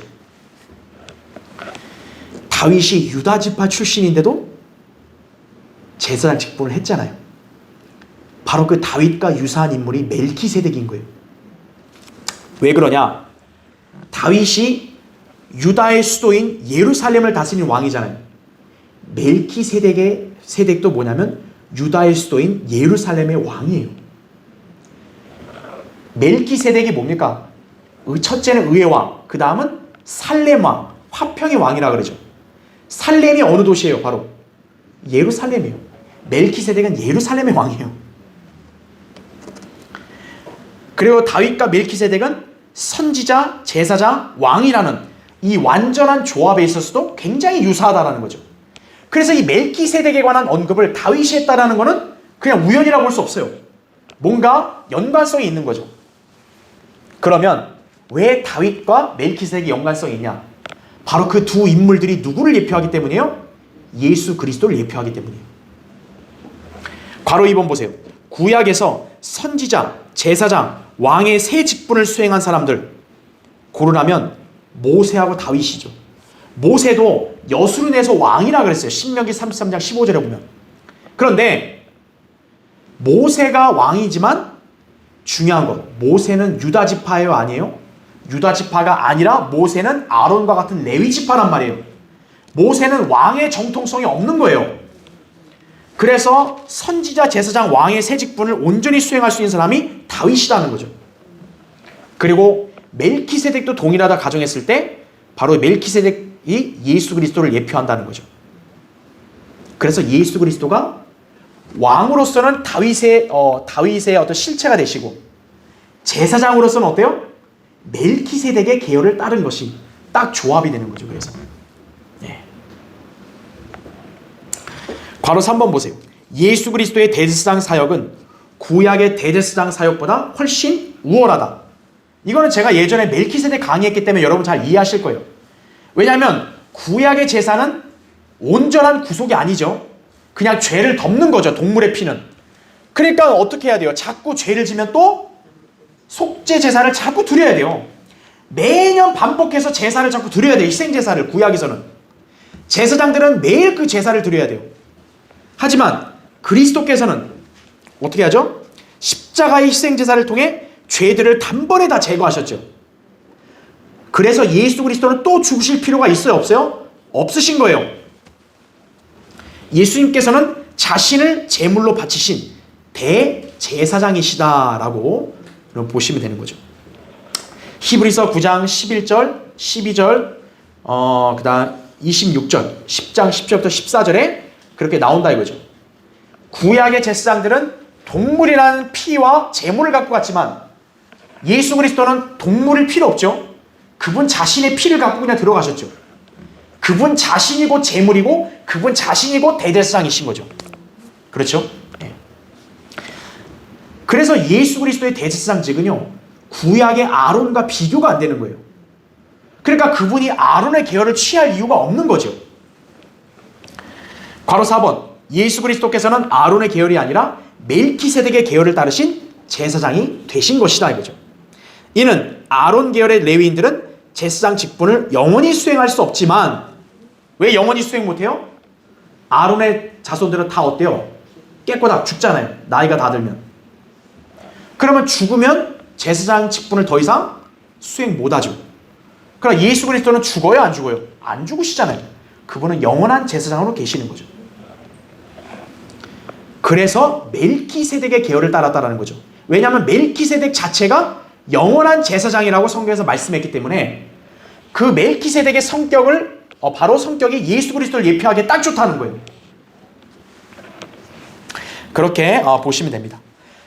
다윗이 유다 지파 출신인데도 제사장 직분을 했잖아요. 바로 그 다윗과 유사한 인물이 멜키세덱인 거예요. 왜 그러냐? 다윗이 유다의 수도인 예루살렘을 다스린 왕이잖아요. 멜키세덱도 뭐냐면 유다의 수도인 예루살렘의 왕이에요. 멜키세덱이 뭡니까? 첫째는 의의 왕, 그 다음은 살렘 왕, 화평의 왕이라 그러죠. 살렘이 어느 도시예요? 바로 예루살렘이에요. 멜키세덱은 예루살렘의 왕이에요. 그리고 다윗과 멜키세덱은 선지자, 제사장, 왕이라는 이 완전한 조합에 있어서도 굉장히 유사하다는 거죠. 그래서 이 멜키세덱에 관한 언급을 다윗이 했다는 것은 그냥 우연이라고 볼 수 없어요. 뭔가 연관성이 있는 거죠. 그러면 왜 다윗과 멜키세덱이 연관성이 있냐? 바로 그 두 인물들이 누구를 예표하기 때문이에요? 예수 그리스도를 예표하기 때문이에요. 괄호 2번 보세요. 구약에서 선지자, 제사장, 왕의 세 직분을 수행한 사람들 고르라면 모세하고 다윗이죠. 모세도 여수론에서 왕이라 그랬어요. 신명기 33장 15절에 보면. 그런데 모세가 왕이지만 중요한 것, 모세는 유다 지파예요, 아니에요? 유다 지파가 아니라 모세는 아론과 같은 레위 지파란 말이에요. 모세는 왕의 정통성이 없는 거예요. 그래서 선지자, 제사장, 왕의 세 직분을 온전히 수행할 수 있는 사람이 다윗이라는 거죠. 그리고 멜키세덱도 동일하다 가정했을 때 바로 멜키세덱이 예수 그리스도를 예표한다는 거죠. 그래서 예수 그리스도가 왕으로서는 다윗의 어떤 실체가 되시고 제사장으로서는 어때요? 멜키세덱의 계열을 따른 것이 딱 조합이 되는 거죠. 그래서 괄호 3번 보세요. 예수 그리스도의 대제사장 사역은 구약의 대제사장 사역보다 훨씬 우월하다. 이거는 제가 예전에 멜키세덱 강의했기 때문에 여러분 잘 이해하실 거예요. 왜냐하면 구약의 제사는 온전한 구속이 아니죠. 그냥 죄를 덮는 거죠. 동물의 피는. 그러니까 어떻게 해야 돼요? 자꾸 죄를 지면 또 속죄 제사를 자꾸 드려야 돼요. 매년 반복해서 제사를 자꾸 드려야 돼요. 희생제사를. 구약에서는. 제사장들은 매일 그 제사를 드려야 돼요. 하지만 그리스도께서는 어떻게 하죠? 십자가의 희생제사를 통해 죄들을 단번에 다 제거하셨죠. 그래서 예수 그리스도는 또 죽으실 필요가 있어요? 없어요? 없으신 거예요. 예수님께서는 자신을 제물로 바치신 대제사장이시다라고 보시면 되는 거죠. 히브리서 9장 11절, 12절, 그 다음 26절, 10장 10절부터 14절에 그렇게 나온다 이거죠. 구약의 제사장들은 동물이라는 피와 제물을 갖고 갔지만 예수 그리스도는 동물이 필요 없죠. 그분 자신의 피를 갖고 그냥 들어가셨죠. 그분 자신이 곧 제물이고 그분 자신이 곧 대제사장이신 거죠. 그렇죠? 네. 그래서 예수 그리스도의 대제사장직은요 구약의 아론과 비교가 안 되는 거예요. 그러니까 그분이 아론의 계열을 취할 이유가 없는 거죠. 괄호 4번 예수 그리스도께서는 아론의 계열이 아니라 멜키세덱의 계열을 따르신 제사장이 되신 것이다 이거죠. 이는 아론 계열의 레위인들은 제사장 직분을 영원히 수행할 수 없지만 왜 영원히 수행 못해요? 아론의 자손들은 다 어때요? 깨꼬다 죽잖아요. 나이가 다 들면. 그러면 죽으면 제사장 직분을 더 이상 수행 못하죠. 그러나 예수 그리스도는 죽어요? 안 죽어요? 안 죽으시잖아요. 그분은 영원한 제사장으로 계시는 거죠. 그래서 멜키세덱의 계열을 따랐다는 거죠. 왜냐하면 멜키세덱 자체가 영원한 제사장이라고 성경에서 말씀했기 때문에 그 멜키세덱의 성격을 바로 성격이 예수 그리스도를 예표하기에 딱 좋다는 거예요. 그렇게 보시면 됩니다.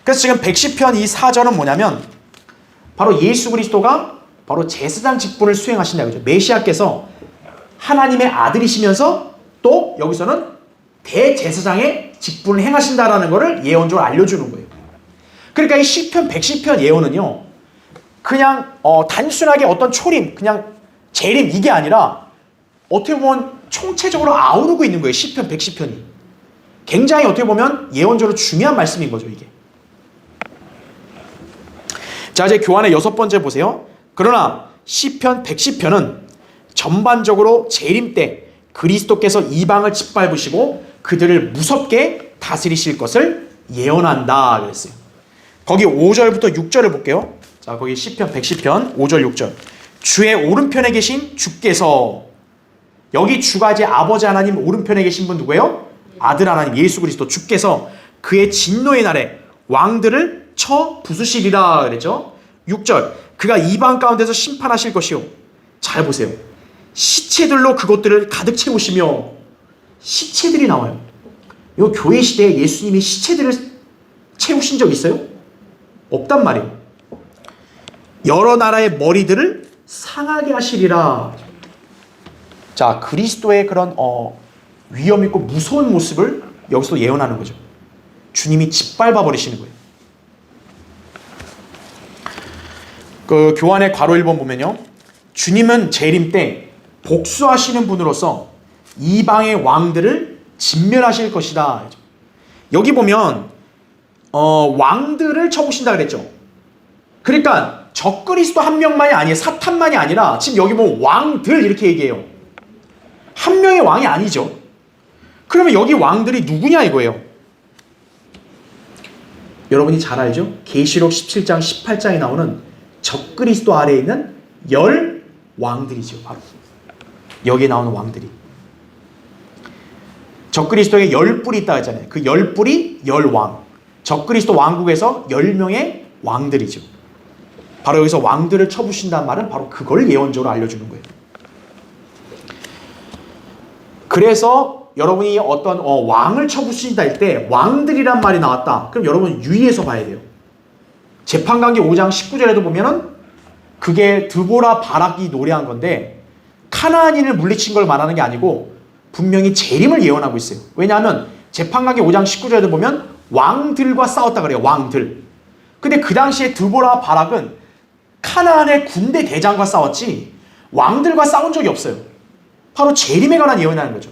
그래서 지금 110편 이 4절은 뭐냐면 바로 예수 그리스도가 바로 제사장 직분을 수행하신다 그죠. 메시아께서 하나님의 아들이시면서 또 여기서는 대제사장의 직분을 행하신다라는 것을 예언적으로 알려주는 거예요. 그러니까 이 시편 110편 예언은요, 그냥 단순하게 어떤 초림, 그냥 재림 이게 아니라 어떻게 보면 총체적으로 아우르고 있는 거예요. 시편 110편이. 굉장히 어떻게 보면 예언적으로 중요한 말씀인 거죠, 이게. 자, 이제 교환의 6번째 보세요. 그러나 시편 110편은 전반적으로 재림 때 그리스도께서 이방을 짓밟으시고 그들을 무섭게 다스리실 것을 예언한다 그랬어요. 거기 5절부터 6절을 볼게요. 자, 거기 시편 110편 5절 6절. 주의 오른편에 계신 주께서, 여기 주가 이제 아버지 하나님 오른편에 계신 분 누구예요? 아들 하나님 예수 그리스도 주께서 그의 진노의 날에 왕들을 쳐 부수시리라 그랬죠. 6절. 그가 이방 가운데서 심판하실 것이요. 잘 보세요. 시체들로 그것들을 가득 채우시며, 시체들이 나와요. 이 교회 시대에 예수님이 시체들을 채우신 적 있어요? 없단 말이에요. 여러 나라의 머리들을 상하게 하시리라. 자, 그리스도의 그런 위험 있고 무서운 모습을 여기서 예언하는 거죠. 주님이 짓밟아 버리시는 거예요. 그 교환의 괄호 1번 보면요, 주님은 재림 때 복수하시는 분으로서 이방의 왕들을 진멸하실 것이다. 여기 보면 왕들을 쳐부신다 그랬죠. 그러니까 적그리스도 한 명만이 아니에요. 사탄만이 아니라 지금 여기 보면 왕들 이렇게 얘기해요. 한 명의 왕이 아니죠. 그러면 여기 왕들이 누구냐 이거예요. 여러분이 잘 알죠? 계시록 17장 18장에 나오는 적그리스도 아래에 있는 10 왕들이죠. 바로 여기에 나오는 왕들이. 적그리스도에 10뿔이 있다고 했잖아요. 그 10뿔이 10왕. 적그리스도 왕국에서 10명의 왕들이죠. 바로 여기서 왕들을 쳐부신다는 말은 바로 그걸 예언적으로 알려주는 거예요. 그래서 여러분이 어떤 왕을 쳐부신다 할 때 왕들이란 말이 나왔다. 그럼 여러분 유의해서 봐야 돼요. 재판관계 5장 19절에도 보면은 그게 드보라 바락이 노래한 건데 카나안인을 물리친 걸 말하는 게 아니고 분명히 재림을 예언하고 있어요. 왜냐하면 재판관계 5장 19절에도 보면 왕들과 싸웠다 그래요. 왕들. 근데 그 당시에 드보라 바락은 카나안의 군대 대장과 싸웠지 왕들과 싸운 적이 없어요. 바로 재림에 관한 예언하는 거죠.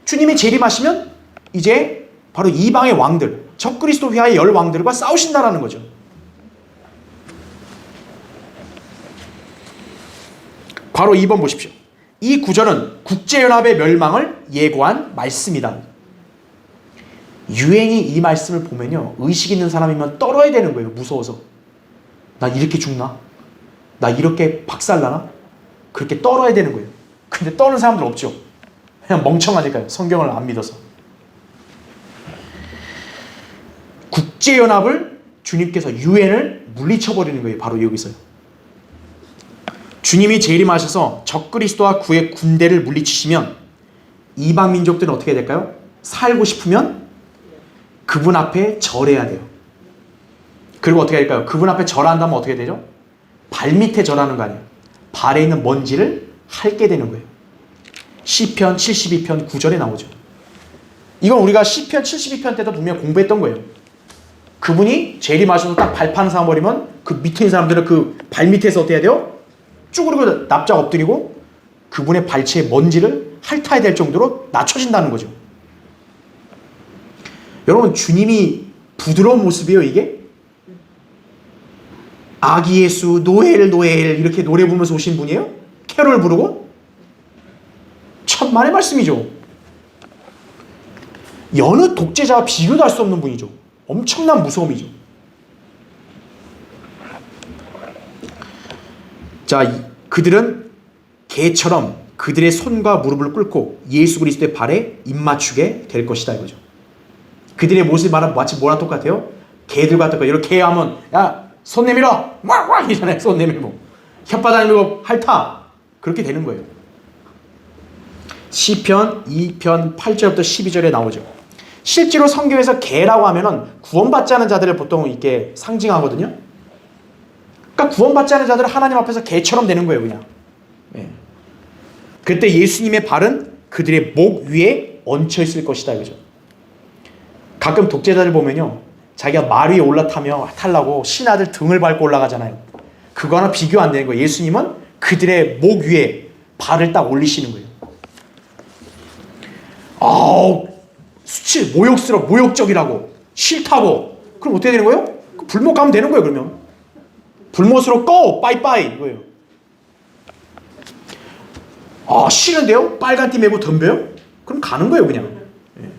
주님이 재림하시면 이제 바로 이방의 왕들, 적그리스도 휘하의 10 왕들과 싸우신다라는 거죠. 바로 2번 보십시오. 이 구절은 국제연합의 멸망을 예고한 말씀이다. 유엔이 이 말씀을 보면요, 의식 있는 사람이면 떨어야 되는 거예요. 무서워서. 나 이렇게 죽나? 나 이렇게 박살나나? 그렇게 떨어야 되는 거예요. 근데 떠는 사람들 없죠. 그냥 멍청하니까요. 성경을 안 믿어서. 국제연합을 주님께서 유엔을 물리쳐버리는 거예요. 바로 여기서요. 주님이 재림하셔서 적그리스도와 그의 군대를 물리치시면 이방 민족들은 어떻게 될까요? 살고 싶으면 그분 앞에 절해야 돼요. 그리고 어떻게 될까요? 그분 앞에 절한다면 어떻게 되죠? 발밑에 절하는 거 아니에요. 발에 있는 먼지를 핥게 되는 거예요. 시편 72편 9절에 나오죠. 이건 우리가 시편 72편 때도 분명 공부했던 거예요. 그분이 재림하셔서 딱 발판을 삼아버리면 그 밑에 있는 사람들은 그 발밑에서 어떻게 해야 돼요? 쭈그리고 납작 엎드리고 그분의 발치의 먼지를 핥아야 될 정도로 낮춰진다는 거죠. 여러분, 주님이 부드러운 모습이에요, 이게? 아기 예수, 노엘, 노엘 이렇게 노래 부르면서 오신 분이에요? 캐롤 부르고? 천만의 말씀이죠. 여느 독재자와 비교도 할 수 없는 분이죠. 엄청난 무서움이죠. 자, 그들은 개처럼 그들의 손과 무릎을 꿇고 예수 그리스도의 발에 입맞추게 될 것이다 이거죠. 그들의 모습이 말하면 마치 뭐랑 똑같아요? 개들과 똑같아요. 이렇게 하면 야, 손 내밀어! 막 이잖아요. 손 내밀고 혓바닥 내밀고 핥아! 그렇게 되는 거예요. 시편 2편 8절부터 12절에 나오죠. 실제로 성경에서 개라고 하면은 구원받지 않은 자들을 보통 이렇게 상징하거든요. 그러니까 구원받지 않은 자들은 하나님 앞에서 개처럼 되는 거예요, 그냥. 예. 그때 예수님의 발은 그들의 목 위에 얹혀 있을 것이다, 그죠? 가끔 독재자들 보면요, 자기가 말 위에 올라타려고 신하들 등을 밟고 올라가잖아요. 그거랑 비교 안 되는 거예요. 예수님은 그들의 목 위에 발을 딱 올리시는 거예요. 수치, 모욕적이라고, 싫다고. 그럼 어떻게 되는 거예요? 불못 가면 되는 거예요, 그러면. 불못으로 꺼! 빠이빠이! 이거예요. 싫은데요? 빨간 띠 메고 덤벼요? 그럼 가는 거예요, 그냥. 예.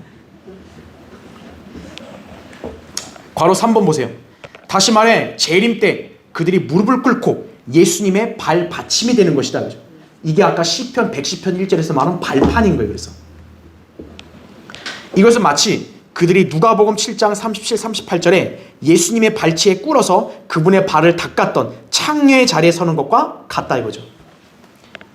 괄호 3번 보세요. 다시 말해, 재림 때 그들이 무릎을 꿇고 예수님의 발 받침이 되는 것이다. 그죠? 이게 아까 시편 110편 1절에서 말한 발판인 거예요, 그래서. 이것은 마치 그들이 누가복음 7장 37, 38절에 예수님의 발치에 꿇어서 그분의 발을 닦았던 창녀의 자리에 서는 것과 같다 이거죠.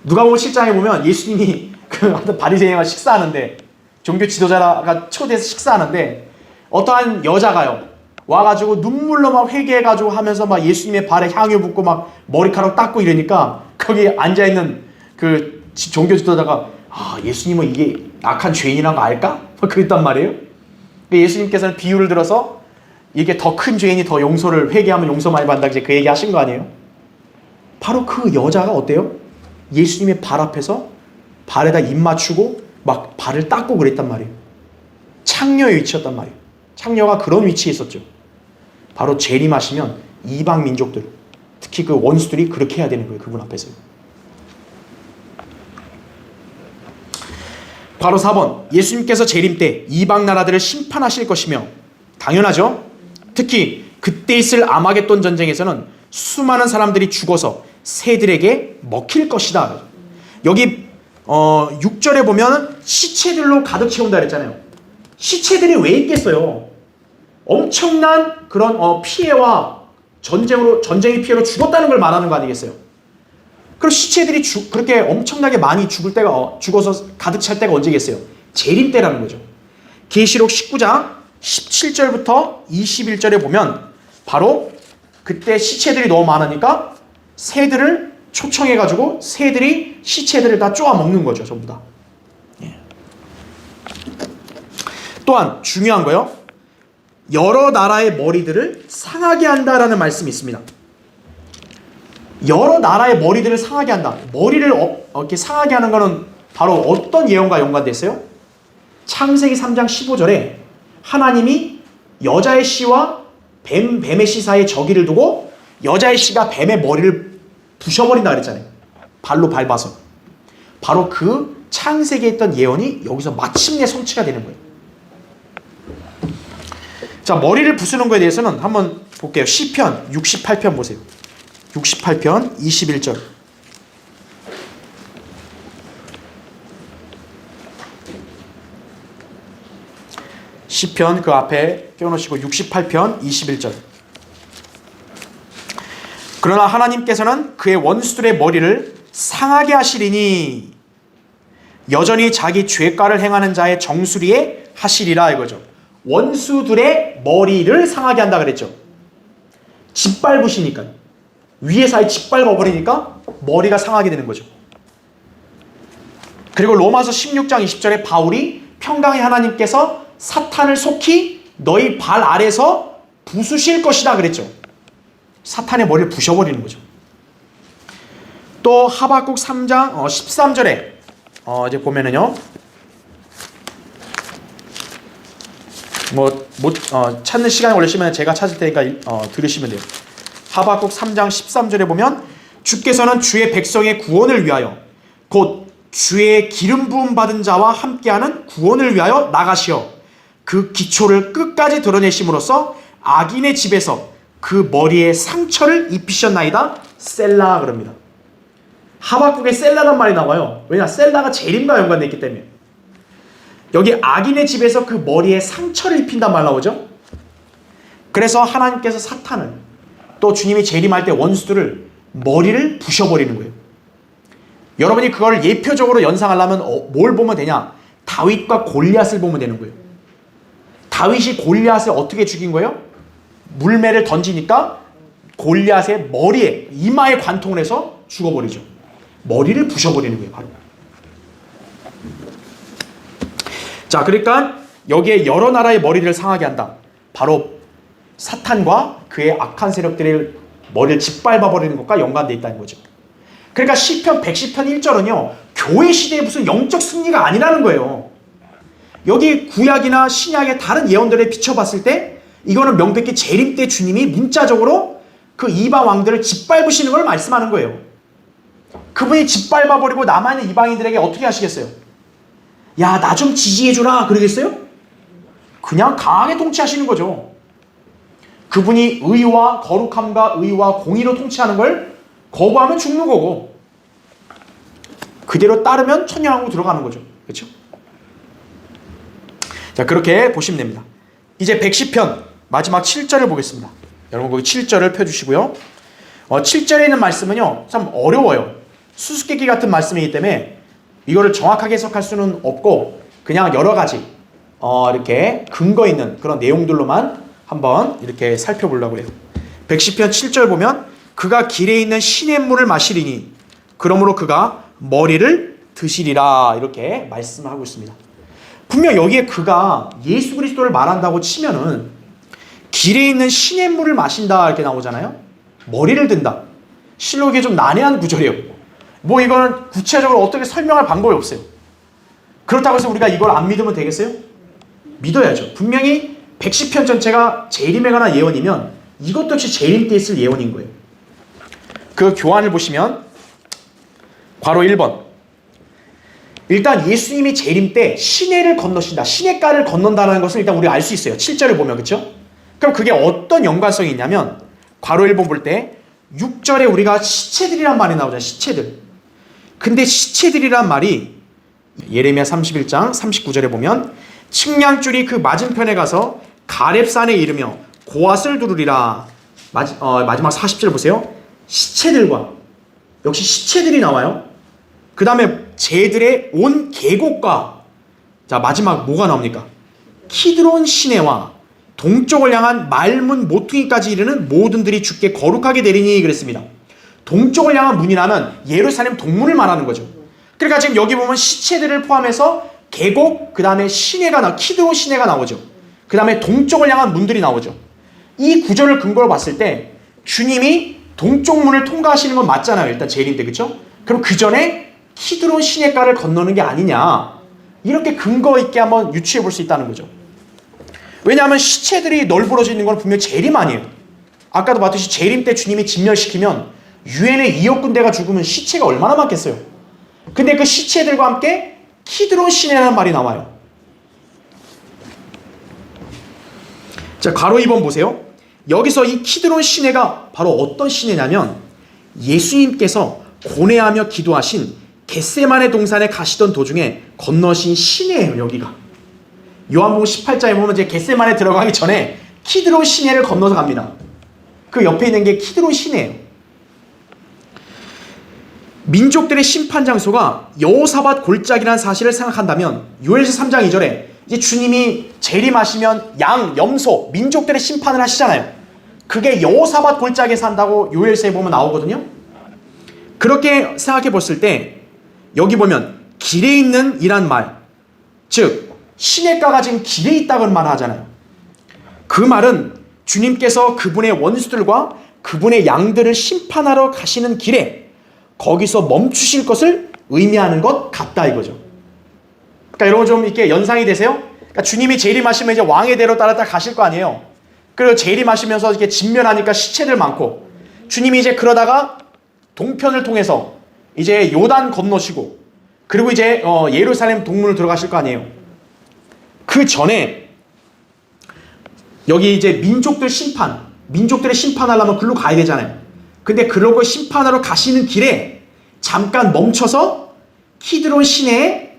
누가복음 7장에 보면 예수님이 그 바리새인과 식사하는데, 종교 지도자가 초대해서 식사하는데 어떠한 여자가요 와가지고 눈물로 막 회개해가지고 하면서 막 예수님의 발에 향유 붓고 막 머리카락 닦고 이러니까 거기 앉아있는 그 종교 지도자가 예수님은 이게 악한 죄인이란 거 알까? 그랬단 말이에요. 예수님께서는 비유를 들어서 이게 더 큰 죄인이 더 용서를 회개하면 용서 많이 받는다, 이제 그 얘기 하신 거 아니에요? 바로 그 여자가 어때요? 예수님의 발 앞에서 발에다 입 맞추고 막 발을 닦고 그랬단 말이에요. 창녀의 위치였단 말이에요. 창녀가 그런 위치에 있었죠. 바로 재림하시면 이방 민족들, 특히 그 원수들이 그렇게 해야 되는 거예요, 그분 앞에서. 바로 4번, 예수님께서 재림 때 이방 나라들을 심판하실 것이며, 당연하죠. 특히 그때 있을 아마겟돈 전쟁에서는 수많은 사람들이 죽어서 새들에게 먹힐 것이다. 여기 6절에 보면 시체들로 가득 채운다 그랬잖아요. 시체들이 왜 있겠어요? 엄청난 그런 피해와 전쟁의 피해로 죽었다는 걸 말하는 거 아니겠어요? 그럼 시체들이 그렇게 엄청나게 많이 죽어서 가득 찰 때가 언제겠어요? 재림 때라는 거죠. 계시록 19장 17절부터 21절에 보면 바로 그때 시체들이 너무 많으니까 새들을 초청해가지고 새들이 시체들을 다 쪼아 먹는 거죠, 전부 다. 예. 또한 중요한 거요, 여러 나라의 머리들을 상하게 한다라는 말씀이 있습니다. 여러 나라의 머리들을 상하게 한다. 머리를 이렇게 상하게 하는 것은 바로 어떤 예언과 연관됐어요? 창세기 3장 15절에 하나님이 여자의 씨와 뱀의 씨 사이에 저기를 두고 여자의 씨가 뱀의 머리를 부셔버린다 그랬잖아요. 발로 밟아서. 바로 그 창세기에 있던 예언이 여기서 마침내 성취가 되는 거예요. 자, 머리를 부수는 거에 대해서는 한번 볼게요. 시편 68편 보세요. 68편 21절. 시편 그 앞에 껴놓으시고 68편 21절. 그러나 하나님께서는 그의 원수들의 머리를 상하게 하시리니 여전히 자기 죄가를 행하는 자의 정수리에 하시리라 이거죠. 원수들의 머리를 상하게 한다 그랬죠. 짓밟으시니까, 위에서 짓밟아버리니까 머리가 상하게 되는 거죠. 그리고 로마서 16장 20절에 바울이 평강의 하나님께서 사탄을 속히 너희 발 아래서 부수실 것이다 그랬죠. 사탄의 머리를 부셔버리는 거죠. 또 하박국 3장 13절에 이제 보면은요, 찾는 시간이 걸리시면 제가 찾을 테니까 들으시면 돼요. 하박국 3장 13절에 보면 주께서는 주의 백성의 구원을 위하여 곧 주의 기름 부음 받은 자와 함께하는 구원을 위하여 나가시어 그 기초를 끝까지 드러내심으로써 악인의 집에서 그 머리에 상처를 입히셨나이다. 셀라 그럽니다. 하박국에 셀라란 말이 나와요. 왜냐? 셀라가 재림과 연관되어 있기 때문에. 여기 악인의 집에서 그 머리에 상처를 입힌단 말 나오죠. 그래서 하나님께서 사탄을, 또 주님이 재림할 때 원수들을 머리를 부셔버리는 거예요. 여러분이 그걸 예표적으로 연상하려면 뭘 보면 되냐? 다윗과 골리앗을 보면 되는 거예요. 다윗이 골리앗을 어떻게 죽인 거예요? 물매를 던지니까 골리앗의 머리에, 이마에 관통을 해서 죽어버리죠. 머리를 부셔버리는 거예요, 바로. 자, 그러니까 여기에 여러 나라의 머리를 상하게 한다. 바로 사탄과 그의 악한 세력들의 머리를 짓밟아버리는 것과 연관되어 있다는 거죠. 그러니까 시편 110편 1절은요, 교회 시대의 무슨 영적 승리가 아니라는 거예요. 여기 구약이나 신약의 다른 예언들에 비춰봤을 때 이거는 명백히 재림 때 주님이 문자적으로 그 이방 왕들을 짓밟으시는 걸 말씀하는 거예요. 그분이 짓밟아버리고 남아있는 이방인들에게 어떻게 하시겠어요? 야, 나 좀 지지해주라 그러겠어요? 그냥 강하게 통치하시는 거죠. 그분이 의와 거룩함과 의와 공의로 통치하는 걸 거부하면 죽는 거고, 그대로 따르면 천년왕국 들어가는 거죠. 그렇죠? 자, 그렇게 보시면 됩니다. 이제 110편 마지막 7절을 보겠습니다. 여러분 거기 7절을 펴주시고요. 7절에 있는 말씀은요, 참 어려워요. 수수께끼 같은 말씀이기 때문에 이거를 정확하게 해석할 수는 없고 그냥 여러 가지 이렇게 근거 있는 그런 내용들로만 한번 이렇게 살펴보려고 해요. 110편 7절 보면 그가 길에 있는 시냇물을 마시리니 그러므로 그가 머리를 드시리라, 이렇게 말씀하고 있습니다. 분명 여기에 그가 예수 그리스도를 말한다고 치면은 길에 있는 시냇물을 마신다 이렇게 나오잖아요. 머리를 든다. 실로 이게 좀 난해한 구절이에요. 뭐 이거는 구체적으로 어떻게 설명할 방법이 없어요. 그렇다고 해서 우리가 이걸 안 믿으면 되겠어요? 믿어야죠. 분명히 110편 전체가 재림에 관한 예언이면 이것도 역시 재림 때 있을 예언인 거예요. 그 교환을 보시면 괄호 1번, 일단 예수님이 재림 때 시내를 건너신다, 시내가를 건넌다는 것을 일단 우리가 알 수 있어요. 7절을 보면. 그렇죠? 그럼 그게 어떤 연관성이 있냐면 괄호 1번 볼 때 6절에 우리가 시체들이란 말이 나오잖아요. 시체들. 근데 시체들이란 말이 예레미야 31장 39절에 보면 측량줄이 그 맞은편에 가서 가렙산에 이르며 고앗을 두르리라. 마지막 40절 보세요. 시체들과, 역시 시체들이 나와요. 그 다음에 쟤들의 온 계곡과, 자 마지막 뭐가 나옵니까? 키드론 시내와 동쪽을 향한 말문 모퉁이까지 이르는 모든들이 주께 거룩하게 되리니 그랬습니다. 동쪽을 향한 문이라면 예루살렘 동문을 말하는 거죠. 그러니까 지금 여기 보면 시체들을 포함해서 계곡, 그 다음에 시내가 키드론 시내가 나오죠. 그 다음에 동쪽을 향한 문들이 나오죠. 이 구절을 근거로 봤을 때 주님이 동쪽 문을 통과하시는 건 맞잖아요. 일단 재림 때. 그렇죠? 그럼 그 전에 키드론 시내가를 건너는 게 아니냐, 이렇게 근거 있게 한번 유추해 볼 수 있다는 거죠. 왜냐하면 시체들이 널브러져 있는 건 분명히 재림 아니에요. 아까도 봤듯이 재림 때 주님이 진멸시키면 유엔의 2억 군대가 죽으면 시체가 얼마나 많겠어요. 근데 그 시체들과 함께 키드론 시내라는 말이 나와요. 자, 괄호 2번 보세요. 여기서 이 키드론 시내가 바로 어떤 시내냐면 예수님께서 고뇌하며 기도하신 겟세마네 동산에 가시던 도중에 건너신 시내예요. 여기가 요한복음 18장에 보면 이제 겟세마네 들어가기 전에 키드론 시내를 건너서 갑니다. 그 옆에 있는 게 키드론 시내예요. 민족들의 심판 장소가 여호사밧 골짜기라는 사실을 생각한다면 요엘서 3장 2절에 이제 주님이 재림하시면 양, 염소, 민족들의 심판을 하시잖아요. 그게 여호사밧 골짜기에 산다고 요엘서에 보면 나오거든요. 그렇게 생각해 봤을 때 여기 보면 길에 있는 이란 말, 즉 시냇가가 지금 길에 있다고 말 하잖아요. 그 말은 주님께서 그분의 원수들과 그분의 양들을 심판하러 가시는 길에 거기서 멈추실 것을 의미하는 것 같다 이거죠. 그러니까 여러분 좀 이렇게 연상이 되세요? 그러니까 주님이 재림하시면 이제 왕의 대로 따라 가실 거 아니에요. 그리고 재림하시면서 이렇게 진멸하니까 시체들 많고, 주님이 이제 그러다가 동편을 통해서 이제 요단 건너시고, 그리고 이제 예루살렘 동문을 들어가실 거 아니에요. 그 전에 여기 이제 민족들의 심판하려면 글로 가야 되잖아요. 근데 그러고 심판하러 가시는 길에 잠깐 멈춰서 키드론 시내에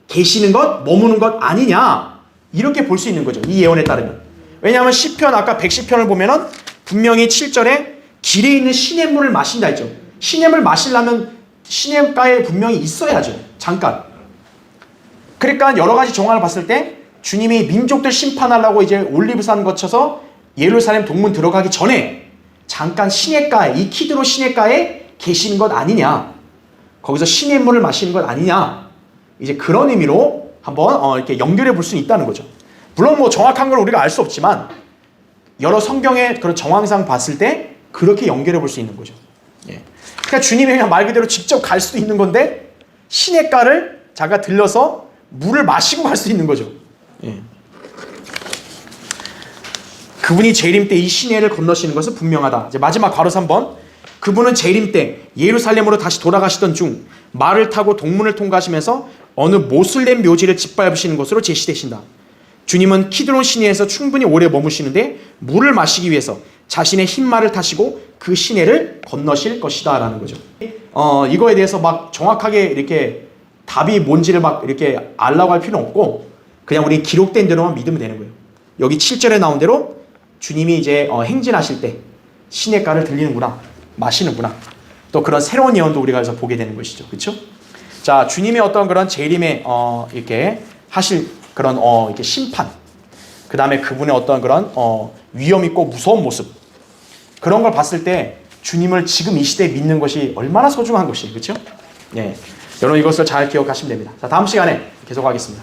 계시는 것, 머무는 것 아니냐, 이렇게 볼 수 있는 거죠. 이 예언에 따르면. 왜냐하면 시편 아까 110편을 보면은 분명히 7절에 길에 있는 시냇물을 마신다 했죠. 시냇물 마시려면 시냇가에 분명히 있어야죠. 잠깐. 그러니까 여러 가지 정황을 봤을 때 주님이 민족들 심판하려고 이제 올리브산 거쳐서 예루살렘 동문 들어가기 전에 잠깐 시냇가에, 이 키드론 시냇가에 계시는 것 아니냐, 거기서 신의 물을 마시는 것 아니냐, 이제 그런 의미로 한번 이렇게 연결해 볼 수는 있다는 거죠. 물론 뭐 정확한 걸 우리가 알 수 없지만 여러 성경의 그런 정황상 봤을 때 그렇게 연결해 볼 수 있는 거죠. 예. 그러니까 주님이 그냥 말 그대로 직접 갈 수도 있는 건데 시냇가를 자기가 들려서 물을 마시고 갈 수 있는 거죠. 예. 그분이 재림 때 이 시내를 건너시는 것은 분명하다. 이제 마지막 괄호 3번. 그분은 재림 때 예루살렘으로 다시 돌아가시던 중 말을 타고 동문을 통과하시면서 어느 모슬렘 묘지를 짓밟으시는 것으로 제시되신다. 주님은 키드론 시내에서 충분히 오래 머무시는데 물을 마시기 위해서 자신의 흰 말을 타시고 그 시내를 건너실 것이다 라는 거죠. 이거에 대해서 막 정확하게 이렇게 답이 뭔지를 막 이렇게 알라고 할 필요는 없고 그냥 우리 기록된 대로만 믿으면 되는 거예요. 여기 7절에 나온 대로 주님이 이제 행진하실 때 시냇가를 들리는구나, 마시는구나. 또 그런 새로운 예언도 우리가 여기서 보게 되는 것이죠. 그렇죠? 자, 주님의 어떤 그런 재림에 이렇게 하실 그런 이렇게 심판, 그 다음에 그분의 어떤 그런 위험 있고 무서운 모습, 그런 걸 봤을 때 주님을 지금 이 시대에 믿는 것이 얼마나 소중한 것이, 그렇죠? 예, 여러분 이것을 잘 기억하시면 됩니다. 자, 다음 시간에 계속하겠습니다.